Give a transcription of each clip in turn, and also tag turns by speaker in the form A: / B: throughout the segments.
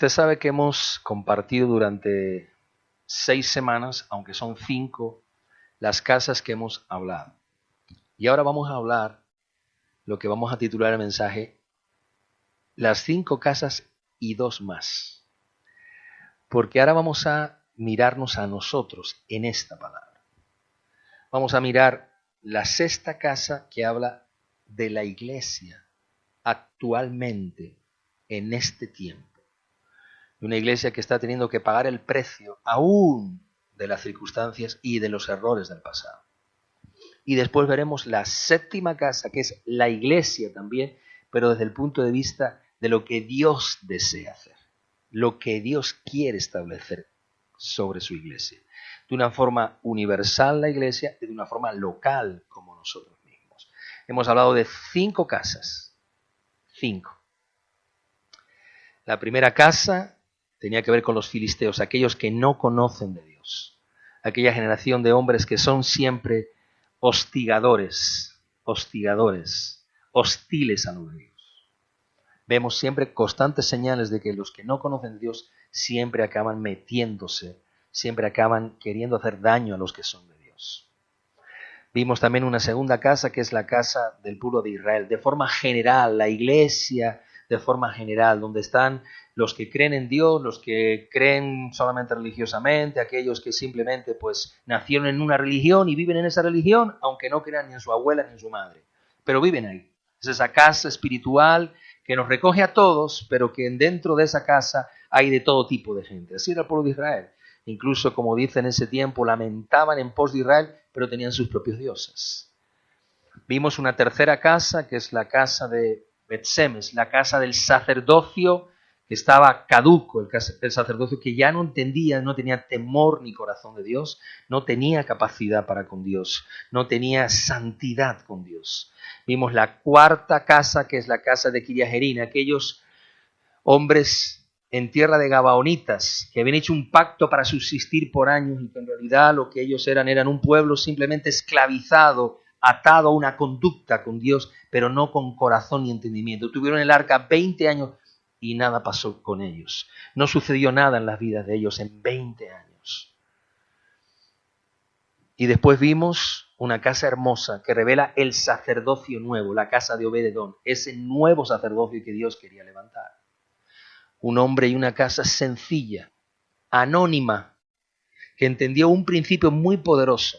A: Usted sabe que hemos compartido durante 6 semanas, aunque son 5, las casas que hemos hablado. Y ahora vamos a hablar lo que vamos a titular el mensaje, las 5 casas y 2 más. Porque ahora vamos a mirarnos a nosotros en esta palabra. Vamos a mirar la 6ª casa que habla de la iglesia actualmente en este tiempo. Una iglesia que está teniendo que pagar el precio aún de las circunstancias y de los errores del pasado. Y después veremos la 7ª casa, que es la iglesia también, pero desde el punto de vista de lo que Dios desea hacer, lo que Dios quiere establecer sobre su iglesia. De una forma universal la iglesia y de una forma local como nosotros mismos. Hemos hablado de 5 casas. 5. La primera casa tenía que ver con los filisteos, aquellos que no conocen de Dios. Aquella generación de hombres que son siempre hostigadores, hostiles a lo de Dios. Vemos siempre constantes señales de que los que no conocen de Dios siempre acaban metiéndose, siempre acaban queriendo hacer daño a los que son de Dios. Vimos también una segunda casa que es la casa del pueblo de Israel. De forma general, la iglesia de forma general, donde están los que creen en Dios, los que creen solamente religiosamente, aquellos que simplemente pues nacieron en una religión y viven en esa religión, aunque no crean ni en su abuela ni en su madre, pero viven ahí. Es esa casa espiritual que nos recoge a todos, pero que dentro de esa casa hay de todo tipo de gente. Así era el pueblo de Israel. Incluso, como dice en ese tiempo, lamentaban en pos de Israel, pero tenían sus propios dioses. Vimos una tercera casa, que es la casa de Bet-Semes, la casa del sacerdocio que estaba caduco, el sacerdocio que ya no entendía, no tenía temor ni corazón de Dios, no tenía capacidad para con Dios, no tenía santidad con Dios. Vimos la cuarta casa, que es la casa de Kiriajerín, aquellos hombres en tierra de Gabaonitas, que habían hecho un pacto para subsistir por años y que en realidad lo que ellos eran un pueblo simplemente esclavizado, atado a una conducta con Dios, pero no con corazón ni entendimiento. Tuvieron el arca 20 años y nada pasó con ellos. No sucedió nada en las vidas de ellos en 20 años. Y después vimos una casa hermosa que revela el sacerdocio nuevo, la casa de Obed-Edom, ese nuevo sacerdocio que Dios quería levantar. Un hombre y una casa sencilla, anónima, que entendió un principio muy poderoso.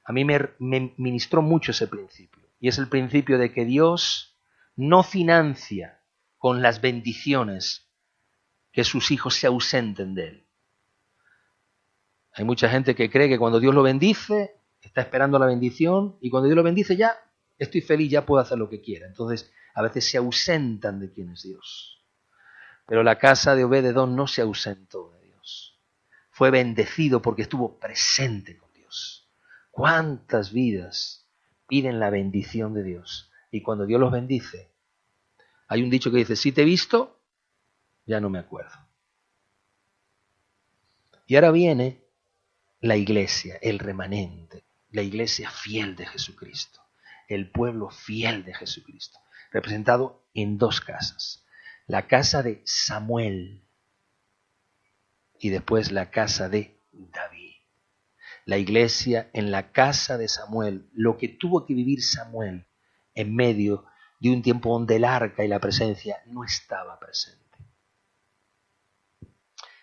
A: A mí me ministró mucho ese principio, y es el principio de que Dios no financia con las bendiciones que sus hijos se ausenten de Él. Hay mucha gente que cree que cuando Dios lo bendice, está esperando la bendición, y cuando Dios lo bendice ya, estoy feliz, ya puedo hacer lo que quiera. Entonces, a veces se ausentan de quién es Dios. Pero la casa de Obed-Edom no se ausentó de Dios. Fue bendecido porque estuvo presente con Dios. ¿Cuántas vidas piden la bendición de Dios? Y cuando Dios los bendice, hay un dicho que dice, si te he visto, ya no me acuerdo. Y ahora viene la iglesia, el remanente, la iglesia fiel de Jesucristo, el pueblo fiel de Jesucristo, representado en 2 casas. La casa de Samuel y después la casa de David. La iglesia en la casa de Samuel, lo que tuvo que vivir Samuel en medio de un tiempo donde el arca y la presencia no estaba presente.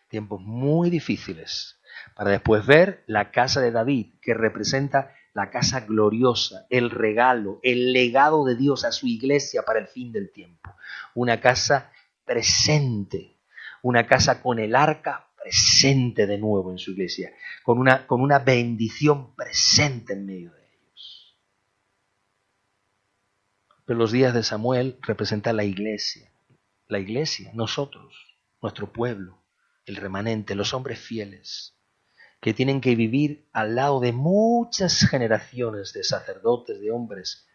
A: Tiempos muy difíciles para después ver la casa de David, que representa la casa gloriosa, el regalo, el legado de Dios a su iglesia para el fin del tiempo. Una casa presente, una casa con el arca presente de nuevo en su iglesia, con una bendición presente en medio de ellos. Pero los días de Samuel representan la iglesia, nosotros, nuestro pueblo, el remanente, los hombres fieles, que tienen que vivir al lado de muchas generaciones de sacerdotes, de hombres,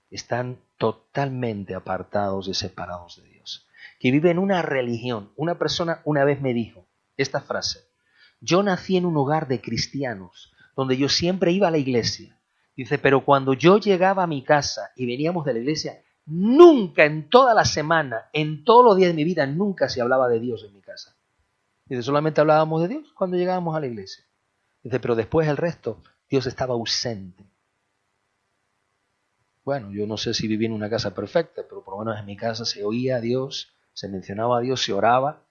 A: que están totalmente apartados y separados de Dios, que viven una religión. Una persona una vez me dijo esta frase: yo nací en un hogar de cristianos, donde yo siempre iba a la iglesia. Dice, pero cuando yo llegaba a mi casa y veníamos de la iglesia, Nunca en toda la semana, en todos los días de mi vida, nunca se hablaba de Dios en mi casa. Dice, solamente hablábamos de Dios cuando llegábamos a la iglesia. Dice, pero después el resto, Dios estaba ausente. Bueno, yo no sé si viví en una casa perfecta, pero por lo menos en mi casa se oía a Dios, se mencionaba a Dios, se oraba,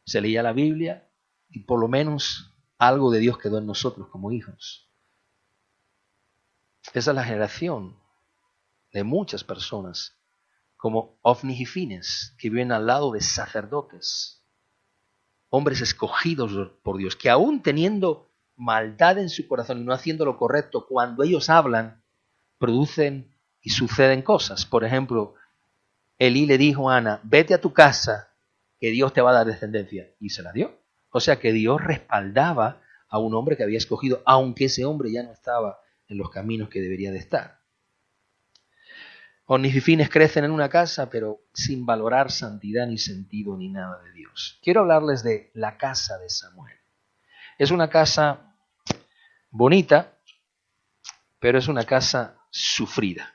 A: se leía la Biblia y por lo menos algo de Dios quedó en nosotros como hijos. Esa es la generación de muchas personas como Ofnis y Fines, que viven al lado de sacerdotes, hombres escogidos por Dios, que aún teniendo maldad en su corazón y no haciendo lo correcto, cuando ellos hablan, producen y suceden cosas. Por ejemplo, Elí le dijo a Ana, vete a tu casa, que Dios te va a dar descendencia. Y se la dio. O sea que Dios respaldaba a un hombre que había escogido, aunque ese hombre ya no estaba en los caminos que debería de estar. Ofnis y Fines crecen en una casa, pero sin valorar santidad ni sentido ni nada de Dios. Quiero hablarles de la casa de Samuel. Es una casa bonita, pero es una casa sufrida.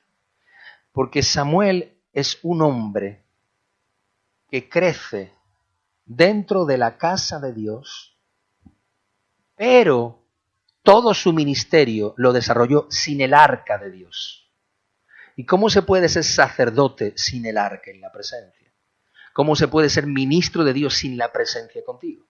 A: Porque Samuel es un hombre que crece dentro de la casa de Dios, pero todo su ministerio lo desarrolló sin el arca de Dios. ¿Y cómo se puede ser sacerdote sin el arca en la presencia? ¿Cómo se puede ser ministro de Dios sin la presencia contigo?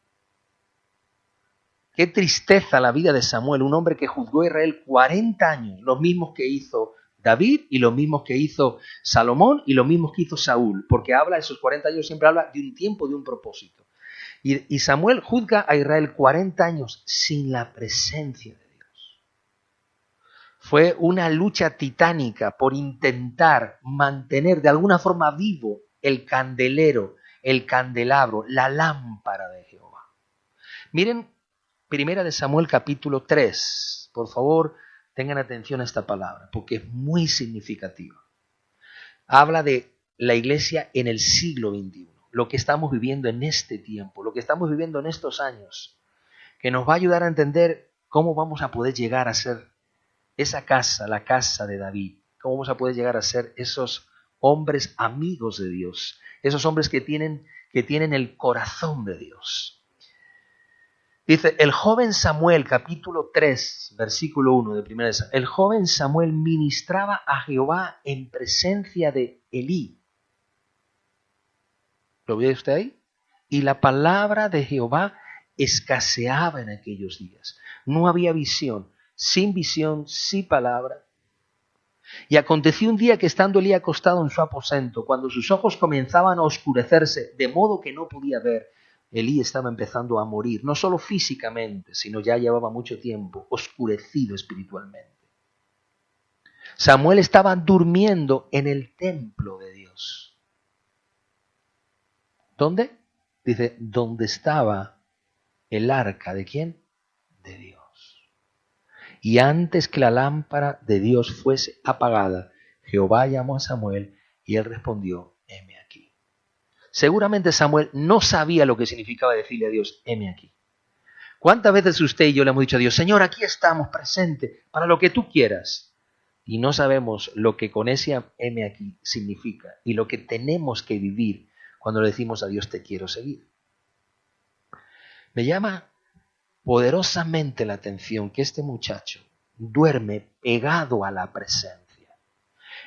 A: Qué tristeza la vida de Samuel, un hombre que juzgó a Israel 40 años, los mismos que hizo David y los mismos que hizo Salomón y los mismos que hizo Saúl, porque habla, esos 40 años siempre habla de un tiempo, de un propósito. Y Samuel juzga a Israel 40 años sin la presencia de Dios. Fue una lucha titánica por intentar mantener de alguna forma vivo el candelero, el candelabro, la lámpara de Jehová. Miren, Primera de Samuel capítulo 3. Por favor, tengan atención a esta palabra, porque es muy significativa. Habla de la iglesia en el siglo XXI, lo que estamos viviendo en este tiempo, lo que estamos viviendo en estos años, que nos va a ayudar a entender cómo vamos a poder llegar a ser esa casa, la casa de David, cómo vamos a poder llegar a ser esos hombres amigos de Dios, esos hombres que tienen el corazón de Dios. Dice, el joven Samuel, capítulo 3, versículo 1 de 1 de Samuel, el joven Samuel ministraba a Jehová en presencia de Elí. ¿Lo ve usted ahí? Y la palabra de Jehová escaseaba en aquellos días. No había visión, sin palabra. Y aconteció un día que estando Elí acostado en su aposento, cuando sus ojos comenzaban a oscurecerse, de modo que no podía ver, Elí estaba empezando a morir, no solo físicamente, sino ya llevaba mucho tiempo oscurecido espiritualmente. Samuel estaba durmiendo en el templo de Dios. ¿Dónde? Dice, ¿dónde estaba el arca de quién? De Dios. Y antes que la lámpara de Dios fuese apagada, Jehová llamó a Samuel y él respondió, heme aquí. Seguramente Samuel no sabía lo que significaba decirle a Dios, heme aquí. ¿Cuántas veces usted y yo le hemos dicho a Dios, Señor, aquí estamos presentes para lo que tú quieras? Y no sabemos lo que con ese heme aquí significa y lo que tenemos que vivir cuando le decimos a Dios, te quiero seguir. Me llama poderosamente la atención que este muchacho duerme pegado a la presencia.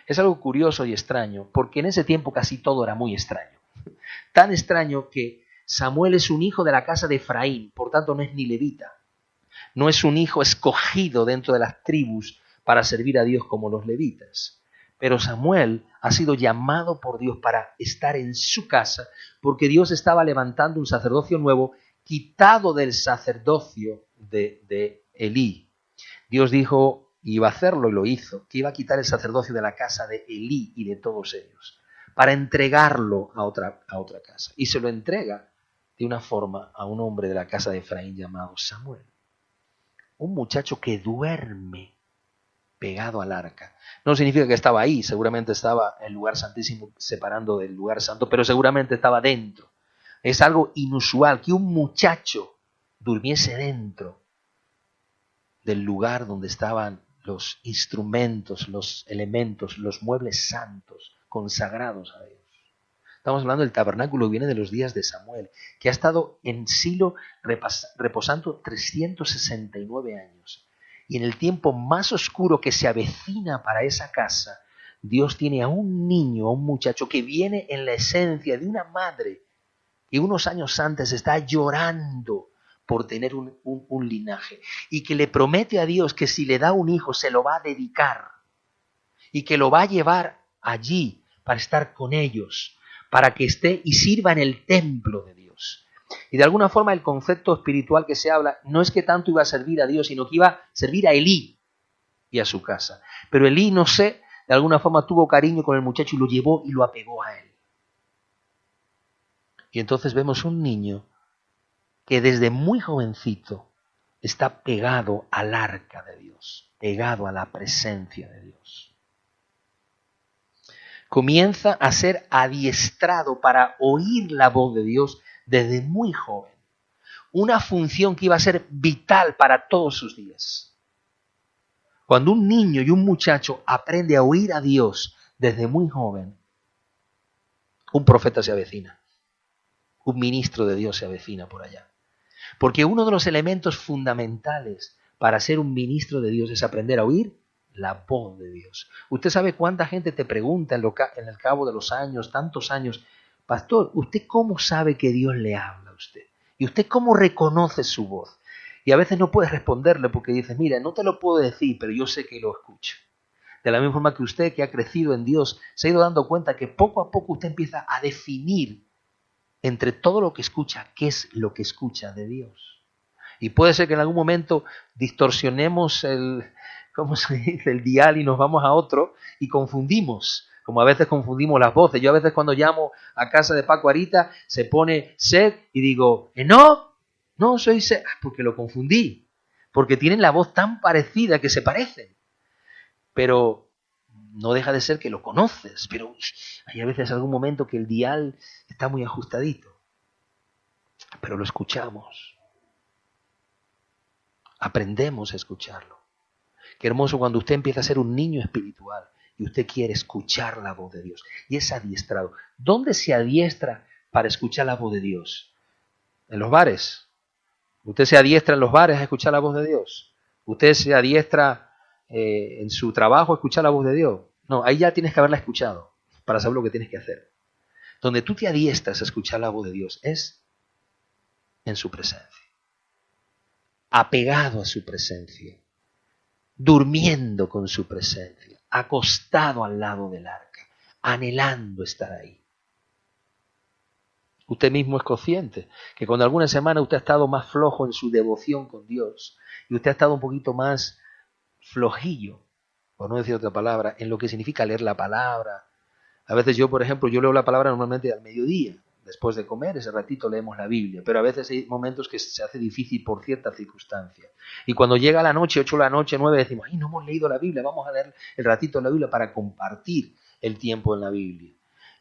A: Es algo curioso y extraño, porque en ese tiempo casi todo era muy extraño. Tan extraño que Samuel es un hijo de la casa de Efraín, por tanto no es ni levita. No es un hijo escogido dentro de las tribus para servir a Dios como los levitas. Pero Samuel ha sido llamado por Dios para estar en su casa, porque Dios estaba levantando un sacerdocio nuevo, quitado del sacerdocio de Elí. Dios dijo, y iba a hacerlo y lo hizo, que iba a quitar el sacerdocio de la casa de Elí y de todos ellos, para entregarlo a otra casa. Y se lo entrega de una forma a un hombre de la casa de Efraín llamado Samuel. Un muchacho que duerme pegado al arca. No significa que estaba ahí, seguramente estaba en el lugar santísimo separando del lugar santo, pero seguramente estaba dentro. Es algo inusual que un muchacho durmiese dentro del lugar donde estaban los instrumentos, los elementos, los muebles santos, consagrados a Dios. Estamos hablando del tabernáculo que viene de los días de Samuel, que ha estado en Silo reposando 369 años. Y en el tiempo más oscuro que se avecina para esa casa, Dios tiene a un niño, a un muchacho que viene en la esencia de una madre y unos años antes está llorando por tener un linaje y que le promete a Dios que si le da un hijo se lo va a dedicar y que lo va a llevar allí para estar con ellos, para que esté y sirva en el templo de Dios. Y de alguna forma el concepto espiritual que se habla no es que tanto iba a servir a Dios, sino que iba a servir a Elí y a su casa. Pero Elí, no sé, de alguna forma tuvo cariño con el muchacho y lo llevó y lo apegó a él. Y entonces vemos un niño que desde muy jovencito está pegado al arca de Dios, pegado a la presencia de Dios. Comienza a ser adiestrado para oír la voz de Dios desde muy joven. Una función que iba a ser vital para todos sus días. Cuando un niño y un muchacho aprende a oír a Dios desde muy joven, un profeta se avecina. Un ministro de Dios se avecina por allá. Porque uno de los elementos fundamentales para ser un ministro de Dios es aprender a oír la voz de Dios. Usted sabe cuánta gente te pregunta en el cabo de los años, tantos años, pastor, ¿usted cómo sabe que Dios le habla a usted? ¿Y usted cómo reconoce su voz? Y a veces no puedes responderle porque dices, mira, no te lo puedo decir, pero yo sé que lo escucho. De la misma forma que usted, que ha crecido en Dios, se ha ido dando cuenta que poco a poco usted empieza a definir entre todo lo que escucha, qué es lo que escucha de Dios. Y puede ser que en algún momento distorsionemos el dial y nos vamos a otro y confundimos, como a veces confundimos las voces. Yo a veces cuando llamo a casa de Paco Arita se pone Sed y digo, no soy Sed, porque lo confundí, porque tienen la voz tan parecida que se parecen. Pero no deja de ser que lo conoces, pero hay a veces algún momento que el dial está muy ajustadito, pero lo escuchamos. Aprendemos a escucharlo. Qué hermoso cuando usted empieza a ser un niño espiritual y usted quiere escuchar la voz de Dios y es adiestrado. ¿Dónde se adiestra para escuchar la voz de Dios? En los bares. Usted se adiestra en los bares a escuchar la voz de Dios. Usted se adiestra en su trabajo a escuchar la voz de Dios. No, ahí ya tienes que haberla escuchado para saber lo que tienes que hacer. Donde tú te adiestras a escuchar la voz de Dios es en su presencia. Apegado a su presencia. Durmiendo con su presencia. Acostado al lado del arca. Anhelando estar ahí. Usted mismo es consciente que cuando alguna semana usted ha estado más flojo en su devoción con Dios y usted ha estado un poquito más flojillo, por no decir otra palabra, en lo que significa leer la palabra. A veces yo, por ejemplo, yo leo la palabra normalmente al mediodía, después de comer, ese ratito leemos la Biblia, pero a veces hay momentos que se hace difícil por ciertas circunstancias. Y cuando llega la noche, 8 de la noche, 9, decimos, ¡ay, no hemos leído la Biblia! Vamos a leer el ratito de la Biblia para compartir el tiempo en la Biblia.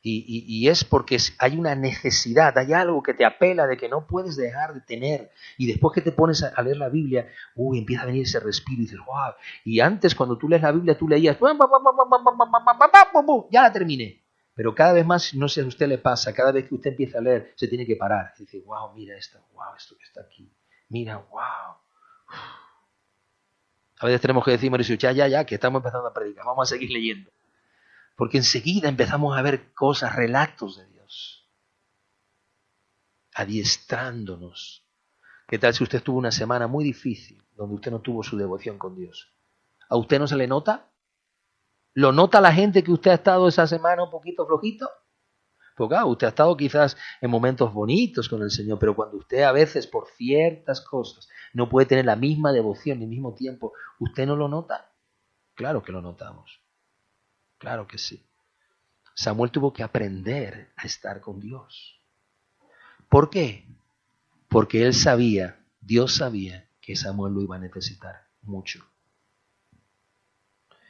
A: Y es porque hay una necesidad, hay algo que te apela de que no puedes dejar de tener. Y después que te pones a leer la Biblia, empieza a venir ese respiro y dices, wow. Y antes cuando tú lees la Biblia, tú leías, ya la terminé. Pero cada vez más, no sé si a usted le pasa, cada vez que usted empieza a leer, se tiene que parar. Y dice, wow, mira esto que está aquí. Mira, wow. A veces tenemos que decir, Mauricio, ya, que estamos empezando a predicar, vamos a seguir leyendo. Porque enseguida empezamos a ver cosas, relatos de Dios. Adiestrándonos. ¿Qué tal si usted tuvo una semana muy difícil, donde usted no tuvo su devoción con Dios? ¿A usted no se le nota? ¿Lo nota la gente que usted ha estado esa semana un poquito flojito? Porque usted ha estado quizás en momentos bonitos con el Señor, pero cuando usted a veces por ciertas cosas no puede tener la misma devoción y el mismo tiempo, ¿usted no lo nota? Claro que lo notamos. Claro que sí. Samuel tuvo que aprender a estar con Dios. ¿Por qué? Porque Dios sabía que Samuel lo iba a necesitar mucho.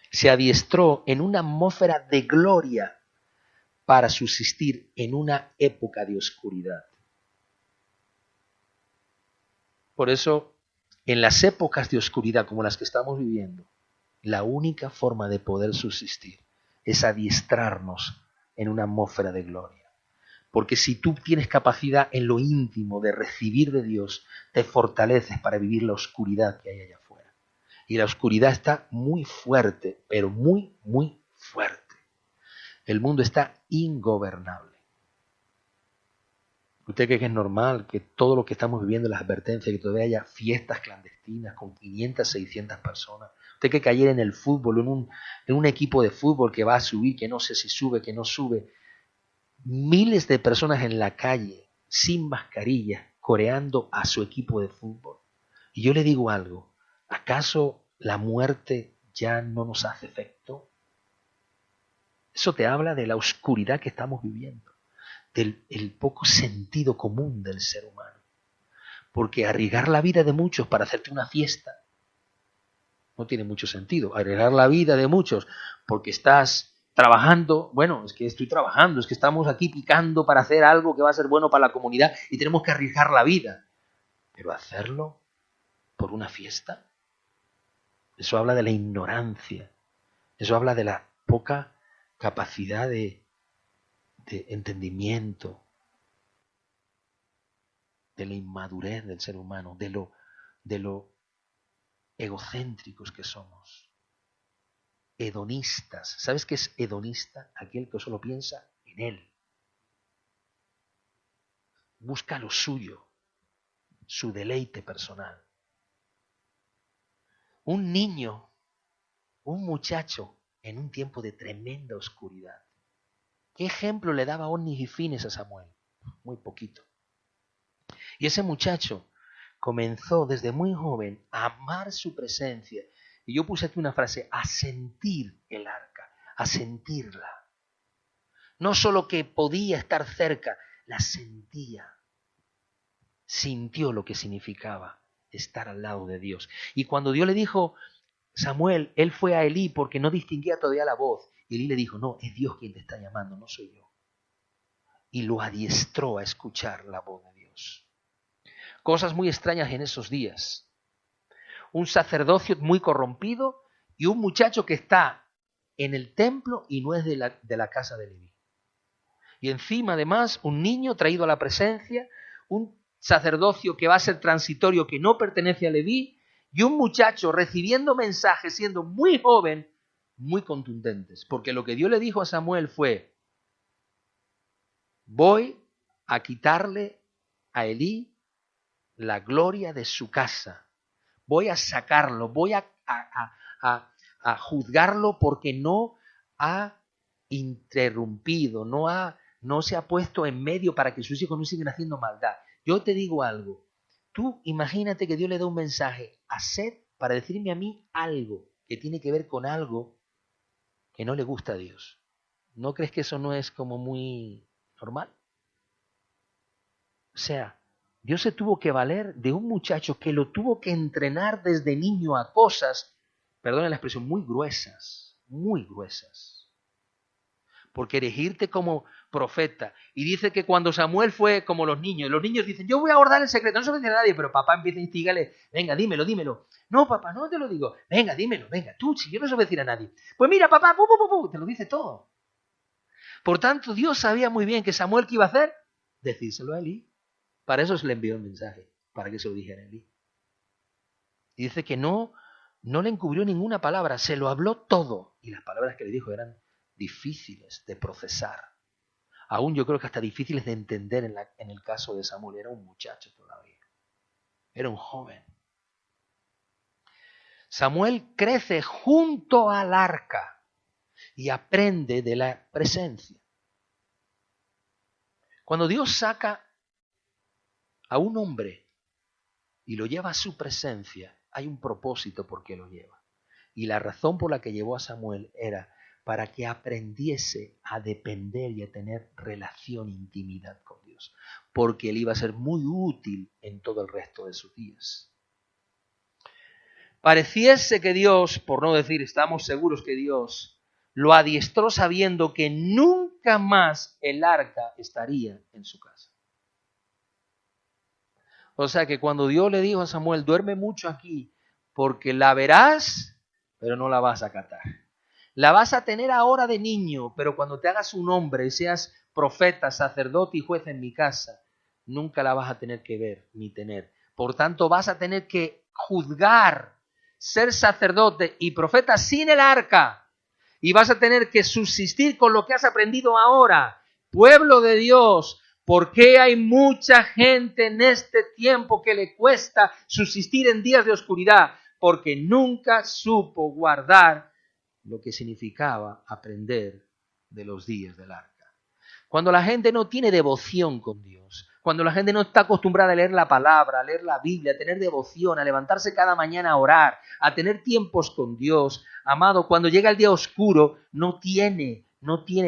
A: Se adiestró en una atmósfera de gloria para subsistir en una época de oscuridad. Por eso, en las épocas de oscuridad como las que estamos viviendo, La única forma de poder subsistir es adiestrarnos en una atmósfera de gloria. Porque si tú tienes capacidad en lo íntimo de recibir de Dios, te fortaleces para vivir la oscuridad que hay allá afuera. Y la oscuridad está muy fuerte, pero muy, muy fuerte. El mundo está ingobernable. ¿Usted cree que es normal que todo lo que estamos viviendo, las advertencias, que todavía haya fiestas clandestinas con 500, 600 personas? ¿Usted cree que ayer en el fútbol, en un equipo de fútbol que va a subir, que no sé si sube, que no sube, miles de personas en la calle, sin mascarilla, coreando a su equipo de fútbol? Y yo le digo algo, ¿acaso la muerte ya no nos hace efecto? Eso te habla de la oscuridad que estamos viviendo, del el poco sentido común del ser humano. Porque arriesgar la vida de muchos para hacerte una fiesta no tiene mucho sentido. Arriesgar la vida de muchos porque estás trabajando, bueno, es que estoy trabajando, es que estamos aquí picando para hacer algo que va a ser bueno para la comunidad y tenemos que arriesgar la vida. Pero hacerlo por una fiesta, eso habla de la ignorancia, eso habla de la poca capacidad de entendimiento, de la inmadurez del ser humano, de lo egocéntricos que somos, hedonistas. ¿Sabes qué es hedonista? Aquel que solo piensa en él. Busca lo suyo, su deleite personal. Un niño, un muchacho en un tiempo de tremenda oscuridad. ¿Qué ejemplo le daba Onnis y Fines a Samuel? Muy poquito. Y ese muchacho comenzó desde muy joven a amar su presencia. Y yo puse aquí una frase, a sentir el arca, a sentirla. No solo que podía estar cerca, la sentía. Sintió lo que significaba estar al lado de Dios. Y cuando Dios le dijo, Samuel, él fue a Elí porque no distinguía todavía la voz. Y Elí le dijo, no, es Dios quien te está llamando, no soy yo. Y lo adiestró a escuchar la voz de Dios. Cosas muy extrañas en esos días. Un sacerdocio muy corrompido y un muchacho que está en el templo y no es de la casa de Leví. Y encima, además, un niño traído a la presencia, un sacerdocio que va a ser transitorio, que no pertenece a Leví, y un muchacho recibiendo mensajes, siendo muy joven, muy contundentes. Porque lo que Dios le dijo a Samuel fue, voy a quitarle a Elí la gloria de su casa. Voy a sacarlo, voy a juzgarlo porque no ha interrumpido, no se ha puesto en medio para que sus hijos no sigan haciendo maldad. Yo te digo algo, tú imagínate que Dios le da un mensaje a Seth para decirme a mí algo que tiene que ver con algo que no le gusta a Dios. ¿No crees que eso no es como muy normal? O sea, Dios se tuvo que valer de un muchacho que lo tuvo que entrenar desde niño a cosas, perdona la expresión, muy gruesas, muy gruesas. Porque elegirte como profeta. Y dice que cuando Samuel fue como los niños dicen, yo voy a guardar el secreto, no se lo dice a nadie, pero papá empieza a instigarle, venga, dímelo, dímelo. No, papá, no te lo digo. Venga, dímelo, venga, tú, si yo no se lo voy a decir a nadie. Pues mira, papá, te lo dice todo. Por tanto, Dios sabía muy bien que Samuel, ¿qué iba a hacer? Decírselo a Elí. Para eso se le envió el mensaje, para que se lo dijera a Elí. Y dice que no le encubrió ninguna palabra, se lo habló todo. Y las palabras que le dijo eran difíciles de procesar. Aún yo creo que hasta difíciles de entender en el caso de Samuel. Era un muchacho todavía. Era un joven. Samuel crece junto al arca y aprende de la presencia. Cuando Dios saca a un hombre y lo lleva a su presencia, hay un propósito por qué lo lleva. Y la razón por la que llevó a Samuel era para que aprendiese a depender y a tener relación, intimidad con Dios. Porque él iba a ser muy útil en todo el resto de sus días. Pareciese que Dios, por no decir estamos seguros que Dios, lo adiestró sabiendo que nunca más el arca estaría en su casa. O sea que cuando Dios le dijo a Samuel, duerme mucho aquí, porque la verás, pero no la vas a acatar. La vas a tener ahora de niño, pero cuando te hagas un hombre y seas profeta, sacerdote y juez en mi casa, nunca la vas a tener que ver ni tener. Por tanto, vas a tener que juzgar, ser sacerdote y profeta sin el arca. Y vas a tener que subsistir con lo que has aprendido ahora. Pueblo de Dios, ¿por qué hay mucha gente en este tiempo que le cuesta subsistir en días de oscuridad? Porque nunca supo guardar lo que significaba aprender de los días del arca. Cuando la gente no tiene devoción con Dios, cuando la gente no está acostumbrada a leer la palabra, a leer la Biblia, a tener devoción, a levantarse cada mañana a orar, a tener tiempos con Dios, amado, cuando llega el día oscuro, no tiene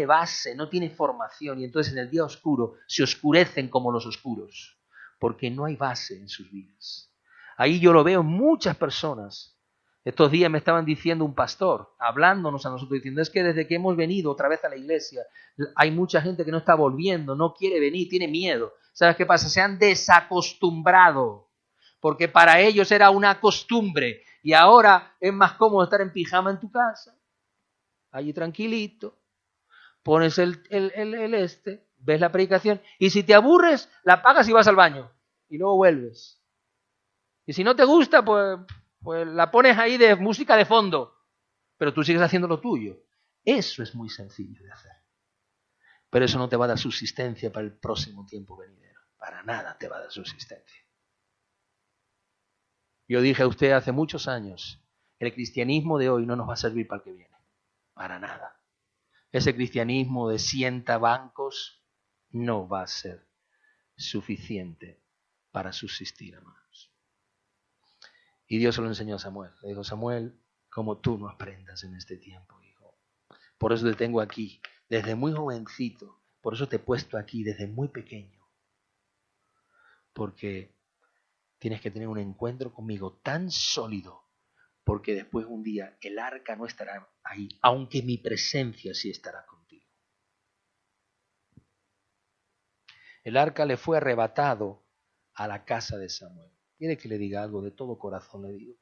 A: base, no tiene formación, y entonces en el día oscuro se oscurecen como los oscuros, porque no hay base en sus vidas. Ahí yo lo veo en muchas personas. Estos días me estaban diciendo un pastor, hablándonos a nosotros, diciendo, es que desde que hemos venido otra vez a la iglesia, hay mucha gente que no está volviendo, no quiere venir, tiene miedo. ¿Sabes qué pasa? Se han desacostumbrado, porque para ellos era una costumbre, y ahora es más cómodo estar en pijama en tu casa, allí tranquilito, pones ves la predicación, y si te aburres, la apagas y vas al baño, y luego vuelves. Y si no te gusta, pues la pones ahí de música de fondo, pero tú sigues haciendo lo tuyo. Eso es muy sencillo de hacer. Pero eso no te va a dar subsistencia para el próximo tiempo venidero. Para nada te va a dar subsistencia. Yo dije a usted hace muchos años, el cristianismo de hoy no nos va a servir para el que viene. Para nada. Ese cristianismo de sienta bancos no va a ser suficiente para subsistir, hermanos. Y Dios se lo enseñó a Samuel. Le dijo, Samuel, como tú no aprendas en este tiempo, hijo. Por eso te tengo aquí, desde muy jovencito. Por eso te he puesto aquí, desde muy pequeño. Porque tienes que tener un encuentro conmigo tan sólido, porque después un día el arca no estará ahí, aunque mi presencia sí estará contigo. El arca le fue arrebatado a la casa de Samuel. ¿Quiere que le diga algo? De todo corazón le digo.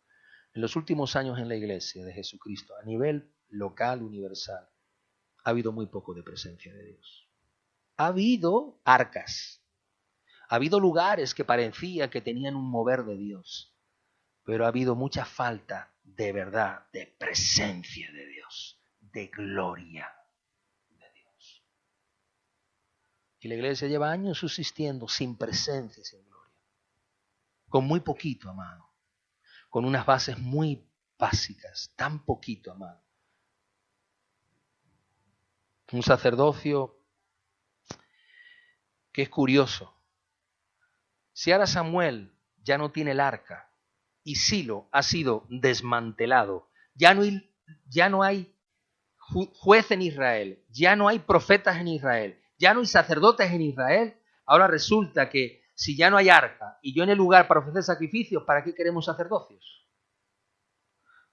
A: En los últimos años en la iglesia de Jesucristo, a nivel local, universal, ha habido muy poco de presencia de Dios. Ha habido arcas, ha habido lugares que parecía que tenían un mover de Dios, pero ha habido mucha falta de verdad, de presencia de Dios, de gloria de Dios. Y la iglesia lleva años subsistiendo sin presencia, sin gloria, con muy poquito, amado, con unas bases muy básicas, tan poquito, amado. Un sacerdocio que es curioso. Si ahora Samuel ya no tiene el arca y Silo ha sido desmantelado, ya no hay juez en Israel, ya no hay profetas en Israel, ya no hay sacerdotes en Israel, ahora resulta que si ya no hay arca y yo en el lugar para ofrecer sacrificios, ¿para qué queremos sacerdocios?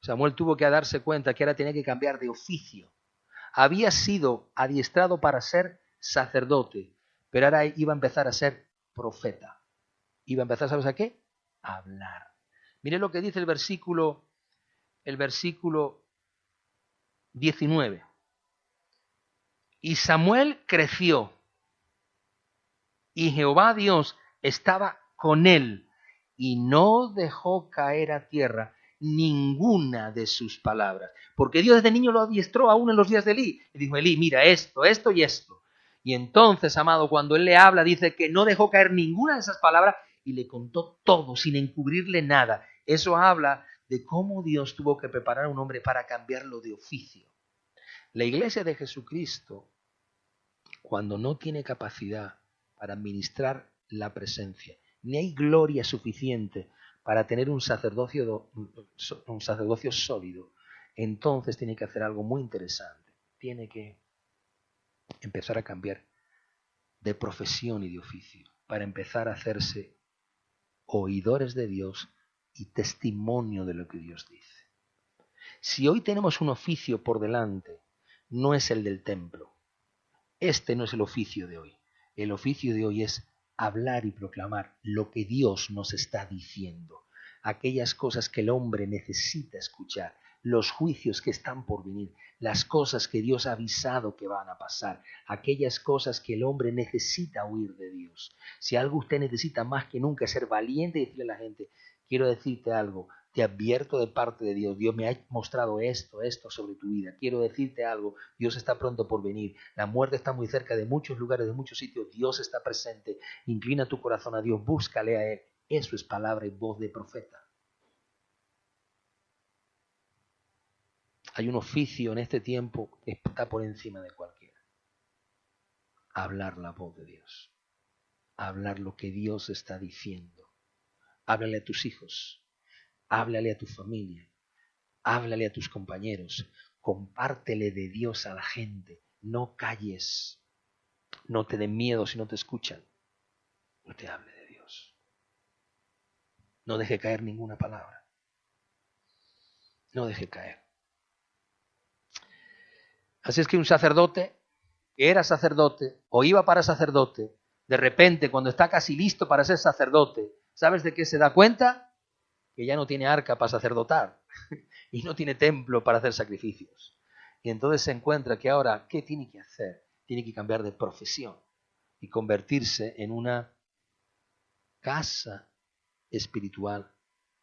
A: Samuel tuvo que darse cuenta que ahora tenía que cambiar de oficio. Había sido adiestrado para ser sacerdote, pero ahora iba a empezar a ser profeta. Iba a empezar, ¿sabes a qué? A hablar. Mire lo que dice el versículo 19. Y Samuel creció, y Jehová Dios estaba con él, y no dejó caer a tierra ninguna de sus palabras. Porque Dios desde niño lo adiestró aún en los días de Elí. Y dijo, Elí, mira esto, esto y esto. Y entonces, amado, cuando él le habla, dice que no dejó caer ninguna de esas palabras y le contó todo sin encubrirle nada. Eso habla de cómo Dios tuvo que preparar a un hombre para cambiarlo de oficio. La iglesia de Jesucristo, cuando no tiene capacidad para administrar la presencia, ni hay gloria suficiente para tener un sacerdocio sólido, entonces tiene que hacer algo muy interesante. Tiene que empezar a cambiar de profesión y de oficio, para empezar a hacerse oidores de Dios y testimonio de lo que Dios dice. Si hoy tenemos un oficio por delante, no es el del templo. Este no es el oficio de hoy. El oficio de hoy es hablar y proclamar lo que Dios nos está diciendo, aquellas cosas que el hombre necesita escuchar, los juicios que están por venir, las cosas que Dios ha avisado que van a pasar, aquellas cosas que el hombre necesita oír de Dios. Si algo usted necesita más que nunca es ser valiente y decirle a la gente, quiero decirte algo, te advierto de parte de Dios, Dios me ha mostrado esto sobre tu vida, quiero decirte algo, Dios está pronto por venir, la muerte está muy cerca de muchos lugares, de muchos sitios, Dios está presente, inclina tu corazón a Dios, búscale a Él. Eso es palabra y voz de profeta. Hay un oficio en este tiempo que está por encima de cualquiera. Hablar la voz de Dios. Hablar lo que Dios está diciendo. Háblale a tus hijos. Háblale a tu familia. Háblale a tus compañeros. Compártele de Dios a la gente. No calles. No te den miedo si no te escuchan. No te hable de Dios. No deje caer ninguna palabra. No deje caer. Así es que un sacerdote, que era sacerdote o iba para sacerdote, de repente cuando está casi listo para ser sacerdote, ¿sabes de qué se da cuenta? Que ya no tiene arca para sacerdotar y no tiene templo para hacer sacrificios. Y entonces se encuentra que ahora, ¿qué tiene que hacer? Tiene que cambiar de profesión y convertirse en una casa espiritual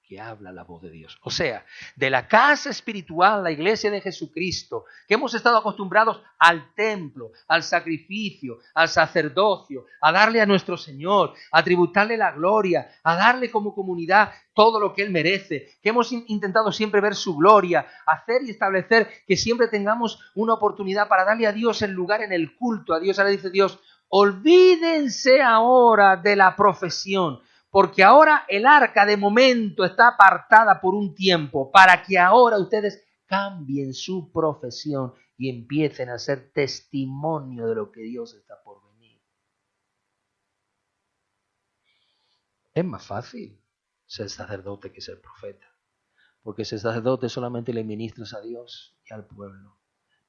A: que habla la voz de Dios. O sea, de la casa espiritual, la iglesia de Jesucristo, que hemos estado acostumbrados al templo, al sacrificio, al sacerdocio, a darle a nuestro Señor, a tributarle la gloria, a darle como comunidad todo lo que Él merece, que hemos intentado siempre ver su gloria, hacer y establecer que siempre tengamos una oportunidad para darle a Dios el lugar en el culto. A Dios, ahora dice Dios, olvídense ahora de la profesión, porque ahora el arca de momento está apartada por un tiempo para que ahora ustedes cambien su profesión y empiecen a ser testimonio de lo que Dios está por venir. Es más fácil ser sacerdote que ser profeta, porque ser sacerdote solamente le ministras a Dios y al pueblo,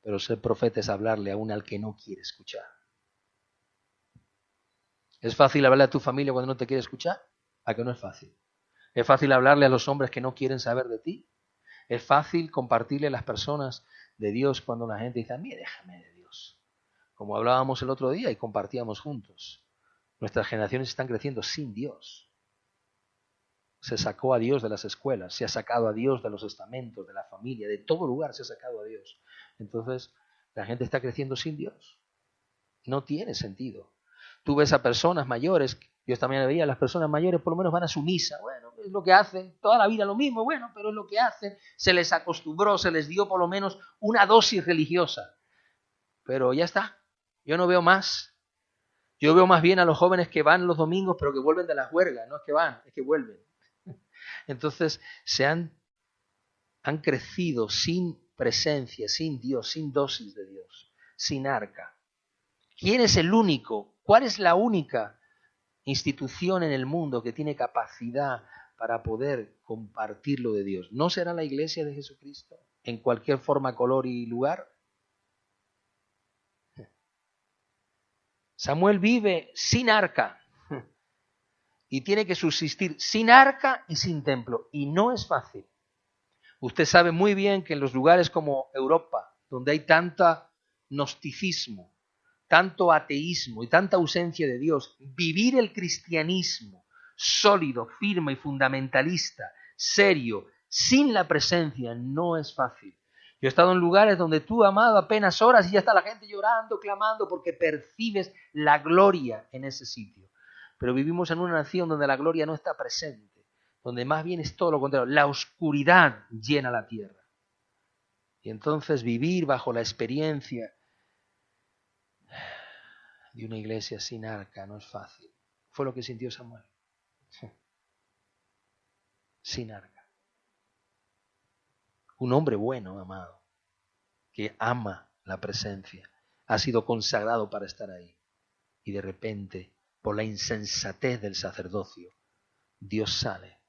A: pero ser profeta es hablarle aún al que no quiere escuchar. ¿Es fácil hablarle a tu familia cuando no te quiere escuchar? ¿A que no es fácil? ¿Es fácil hablarle a los hombres que no quieren saber de ti? ¿Es fácil compartirle a las personas de Dios cuando la gente dice, a mí déjame de Dios? Como hablábamos el otro día y compartíamos juntos. Nuestras generaciones están creciendo sin Dios. Se sacó a Dios de las escuelas, se ha sacado a Dios de los estamentos, de la familia, de todo lugar se ha sacado a Dios. Entonces, la gente está creciendo sin Dios. No tiene sentido. Tú ves a personas mayores, yo también veía, las personas mayores por lo menos van a su misa, bueno, es lo que hacen, toda la vida lo mismo, bueno, pero es lo que hacen, se les acostumbró, se les dio por lo menos una dosis religiosa, pero ya está, yo no veo más, yo veo más bien a los jóvenes que van los domingos pero que vuelven de las huelgas, no es que van, es que vuelven. Entonces han crecido sin presencia, sin Dios, sin dosis de Dios, sin arca. ¿Quién es el único? ¿Cuál es la única institución en el mundo que tiene capacidad para poder compartir lo de Dios? ¿No será la iglesia de Jesucristo en cualquier forma, color y lugar? Samuel vive sin arca y tiene que subsistir sin arca y sin templo, y no es fácil. Usted sabe muy bien que en los lugares como Europa, donde hay tanta gnosticismo, tanto ateísmo y tanta ausencia de Dios, vivir el cristianismo sólido, firme y fundamentalista, serio, sin la presencia, no es fácil. Yo he estado en lugares donde tú, amado, apenas horas y ya está la gente llorando, clamando, porque percibes la gloria en ese sitio. Pero vivimos en una nación donde la gloria no está presente, donde más bien es todo lo contrario, la oscuridad llena la tierra. Y entonces vivir bajo la experiencia de una iglesia sin arca no es fácil. Fue lo que sintió Samuel. Sin arca. Un hombre bueno, amado, que ama la presencia, ha sido consagrado para estar ahí. Y de repente, por la insensatez del sacerdocio, Dios sale.